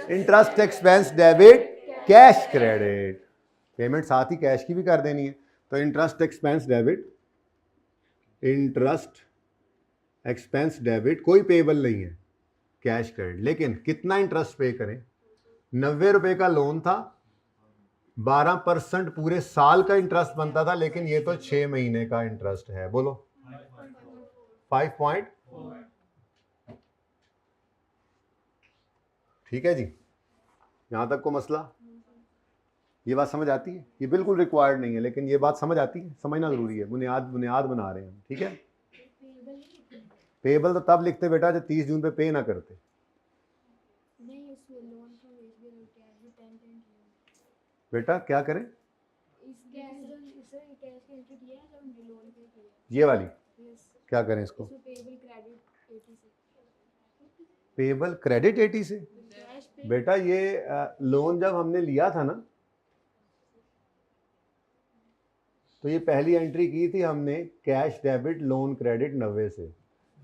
Interest expense debit cash credit, payment साथ ही कैश की भी कर देनी है। तो interest expense debit, interest expense debit, कोई पेएबल नहीं है, कैश क्रेडिट। लेकिन कितना इंटरेस्ट पे करें? 90 रुपए का लोन था, 12% पूरे साल का इंटरेस्ट बनता था, लेकिन ये तो 6 महीने का इंटरेस्ट है। बोलो 5 ठीक है जी, यहां तक को मसला, ये बात समझ आती है? ये बिल्कुल रिक्वायर्ड नहीं है, लेकिन ये बात समझ आती है, समझना जरूरी है, बुनियाद बना रहे हैं, ठीक है। पेएबल तो तब लिखते बेटा जब 30 जून पे पे ना करते। बेटा क्या करें? ये वाली क्या करें इसको? पेएबल क्रेडिट 80 से। बेटा ये लोन जब हमने लिया था ना, तो ये पहली एंट्री की थी हमने कैश डेबिट लोन क्रेडिट 90 से।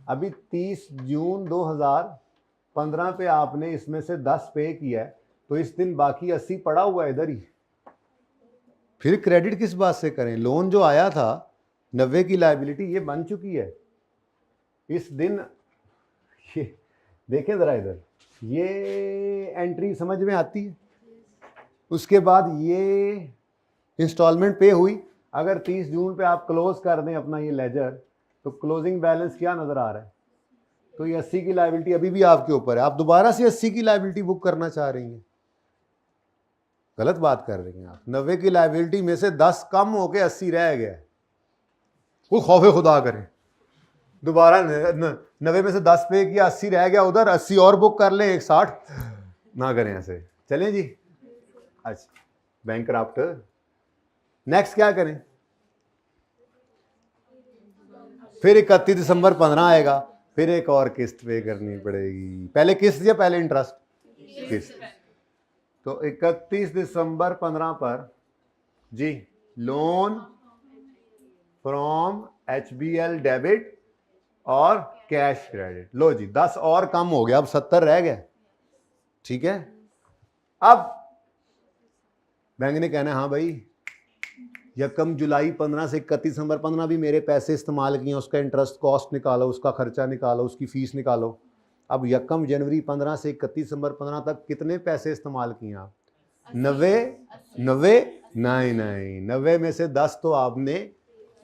अभी 30 जून 2015 पे आपने इसमें से 10 पे किया है, तो इस दिन बाकी 80 पड़ा हुआ है इधर ही। फिर क्रेडिट किस बात से करें? लोन जो आया था 90 की लायबिलिटी ये बन चुकी है इस दिन। ये देखें जरा इधर, ये एंट्री समझ में आती है? उसके बाद ये इंस्टॉलमेंट पे हुई। अगर 30 जून पे आप क्लोज कर दें अपना ये लेजर, तो क्लोजिंग बैलेंस क्या नजर आ रहा है? तो ये 80 की लायबिलिटी अभी भी आपके ऊपर है, आप दोबारा से 80 की लायबिलिटी बुक करना चाह रही हैं, गलत बात कर रही हैं आप। 90 की लायबिलिटी में से 10 कम होके 80 रह गया, वो खौफे खुदा करें, दोबारा 90 में से 10 पे किया, 80 रह गया, उधर 80 और बुक कर लें, 160 ना करें ऐसे। चलें जी, अच्छा बैंकक्रफ्ट। नेक्स्ट क्या करें? फिर 31 दिसंबर 15 आएगा, फिर एक और किस्त पे करनी पड़ेगी। पहले किस्त या पहले इंटरेस्ट? किस्त। तो 31 दिसंबर 15 पर जी लोन फ्रॉम HBL डेबिट और कैश क्रेडिट, लो जी 10 और कम हो गया, अब 70 रह गया, ठीक है। अब बैंक ने कहना हाँ भाई, यकम जुलाई 15 से 31 दिसंबर 15 भी मेरे पैसे इस्तेमाल किए, उसका इंटरेस्ट कॉस्ट निकालो, उसका खर्चा निकालो, उसकी फीस निकालो। अब यकम जनवरी 15 से 31 दिसंबर 15 तक कितने पैसे इस्तेमाल किए आप? 90 में से 10 तो आपने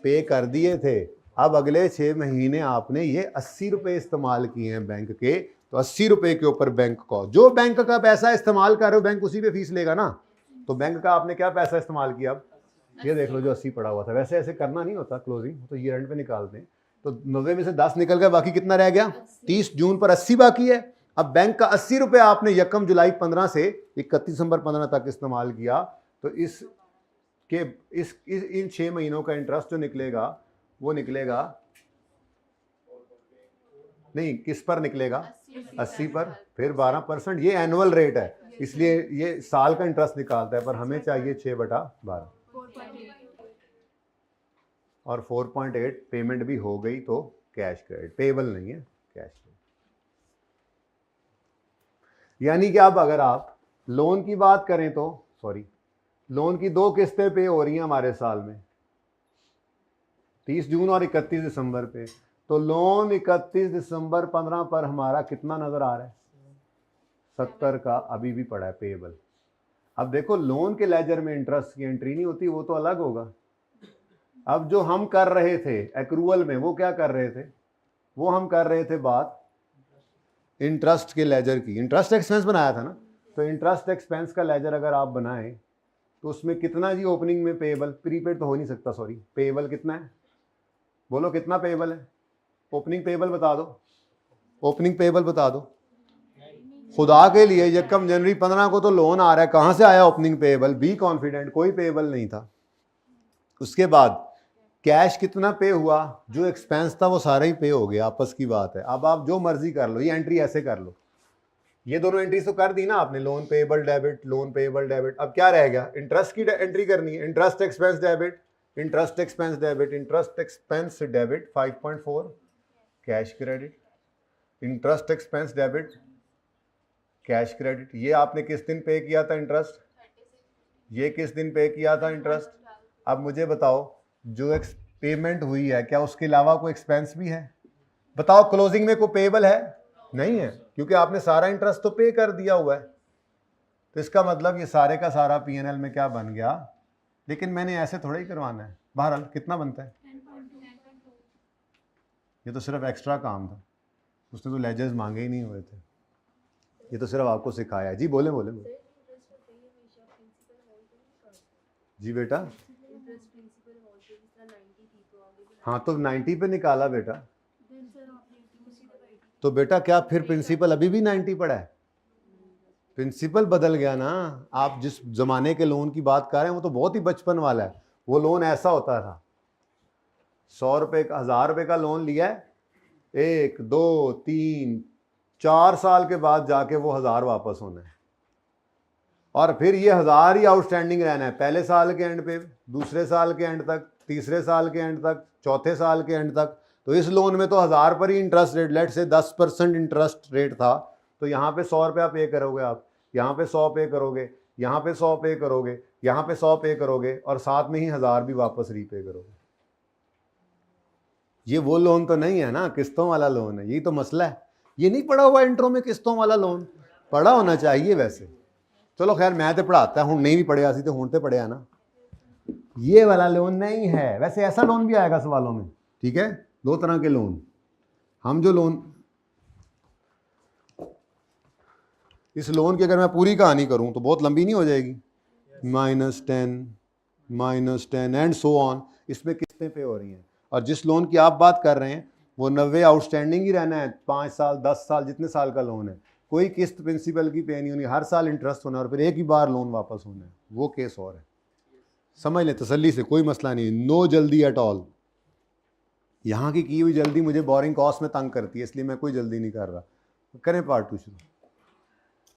पे कर दिए थे। अब अगले 6 महीने आपने ये 80 रुपए इस्तेमाल किए हैं बैंक के, तो 80 रुपए के ऊपर बैंक को, जो बैंक का पैसा इस्तेमाल कर रहे हो बैंक उसी पे फीस लेगा ना। तो बैंक का आपने क्या पैसा इस्तेमाल किया? अब ये देख लो जो 80 पड़ा हुआ था। वैसे ऐसे करना नहीं होता क्लोजिंग, तो ईयर एंड पे निकालते हैं। तो 90 में से 10 निकल गया, बाकी कितना रह गया? 30 जून पर 80 बाकी है। अब बैंक का 80 रुपए आपने यकम जुलाई 15 से 31 दिसंबर 15 तक इस्तेमाल किया, तो इन 6 महीनों का इंटरेस्ट जो निकलेगा वो निकलेगा नहीं, किस पर निकलेगा? 80 पर, फिर 12%। ये एनुअल रेट है, इसलिए ये साल का इंटरेस्ट निकालता है, पर हमें चाहिए 6/12 और 4.8 पेमेंट भी हो गई, तो कैश क्रेडिट, पेएबल नहीं है, कैश क्रेडिट। यानी कि अब अगर आप लोन की बात करें तो लोन की 2 किस्तें पे हो रही हैं हमारे साल में, 30 जून और 31 दिसंबर पे। तो लोन 31 दिसंबर 15 पर हमारा कितना नजर आ रहा है? 70 का अभी भी पड़ा है पेएबल। अब देखो लोन के लेजर में इंटरेस्ट की एंट्री नहीं होती, वो तो अलग होगा। अब जो हम कर रहे थे एक्रूअल में, वो क्या कर रहे थे? वो हम कर रहे थे बात इंटरेस्ट के लेजर की। इंटरेस्ट एक्सपेंस बनाया था ना, तो इंटरेस्ट एक्सपेंस का लेजर अगर आप बनाएं तो उसमें कितना जी ओपनिंग में पेएबल, प्रीपेड तो हो नहीं सकता, सॉरी, पेएबल कितना है, बोलो कितना पेएबल है, ओपनिंग पेएबल बता दो, ओपनिंग पेएबल बता दो खुदा के लिए। यकम जनवरी 15 को तो लोन आ रहा है, कहाँ से आया ओपनिंग पेएबल, बी कॉन्फिडेंट, कोई पेएबल नहीं था। उसके बाद कैश कितना पे हुआ, जो एक्सपेंस था वो सारा ही पे हो गया, आपस की बात है। अब आप जो मर्जी कर लो, ये एंट्री ऐसे कर लो, ये दोनों एंट्रीज तो कर दी ना आपने, loan payable debit, loan payable debit. अब क्या रह गया, इंटरेस्ट की एंट्री करनी है, interest expense debit, interest expense debit, interest expense debit 5.4 cash credit, interest expense debit cash credit. ये आपने किस दिन पे किया था इंटरेस्ट, ये किस दिन पे किया था इंटरेस्ट। अब मुझे बताओ जो पेमेंट हुई है क्या उसके अलावा कोई एक्सपेंस भी है, बताओ क्लोजिंग में कोई पेएबल है, नहीं है, क्योंकि आपने सारा इंटरेस्ट तो पे कर दिया हुआ है। तो इसका मतलब ये सारे का सारा पीएनएल में क्या बन गया, लेकिन मैंने ऐसे थोड़ा ही करवाना है। बहरहाल कितना बनता है, ये तो सिर्फ एक्स्ट्रा काम था, उसने तो लेजर्स मांगे ही नहीं हुए थे, ये तो सिर्फ आपको सिखाया है। जी बोले बोले, बोले। जी बेटा, हाँ तो 90 पे निकाला बेटा, तो बेटा क्या फिर प्रिंसिपल अभी भी 90 पड़ा है, प्रिंसिपल बदल गया ना। आप जिस जमाने के लोन की बात कर रहे हैं वो तो बहुत ही बचपन वाला है। वो लोन ऐसा होता था, 100 रुपये का, 1000 रुपये का लोन लिया है, 1 2 3 4 साल के बाद जाके वो 1000 वापस होना है, और फिर ये 1000 ही आउटस्टैंडिंग रहना है, पहले साल के एंड पे, दूसरे साल के एंड तक, तीसरे साल के एंड तक, चौथे साल के एंड तक। तो इस लोन में तो 1000 पर ही इंटरेस्ट रेट, लेट से 10% इंटरेस्ट रेट था, तो यहाँ पे 100 रुपया पे करोगे आप, यहाँ पे 100 पे करोगे, यहाँ पे 100 पे करोगे, यहाँ पे 100 पे करोगे, और साथ में ही 1000 भी वापस रीपे करोगे। ये वो लोन तो नहीं है ना, किस्तों वाला लोन है, यही तो मसला है। ये नहीं पढ़ा हुआ इंट्रो में, किस्तों वाला लोन पढ़ा होना चाहिए वैसे। चलो खैर मैं तो पढ़ाता हूँ, नहीं भी पढ़े सी तो हूँ तो पढ़िया ना। ये वाला लोन नहीं है, वैसे ऐसा लोन भी आएगा सवालों में, ठीक है। 2 तरह के लोन, हम जो लोन, इस लोन की अगर मैं पूरी कहानी करूं तो बहुत लंबी नहीं हो जाएगी, -10 एंड सो ऑन, इसमें किस्तें पे हो रही हैं। और जिस लोन की आप बात कर रहे हैं वो 90 आउटस्टैंडिंग ही रहना है, 5 साल 10 साल जितने साल का लोन है, कोई किस्त प्रिंसिपल की पे नहीं होनी, हर साल इंटरेस्ट होना, और फिर एक ही बार लोन वापस होना है, वो केस और है। समझ लें तसल्ली से, कोई मसला नहीं, नो जल्दी एट ऑल। यहाँ की हुई जल्दी मुझे बोरिंग कॉस्ट में तंग करती है, इसलिए मैं कोई जल्दी नहीं कर रहा। करें पार्ट 2 शुरू।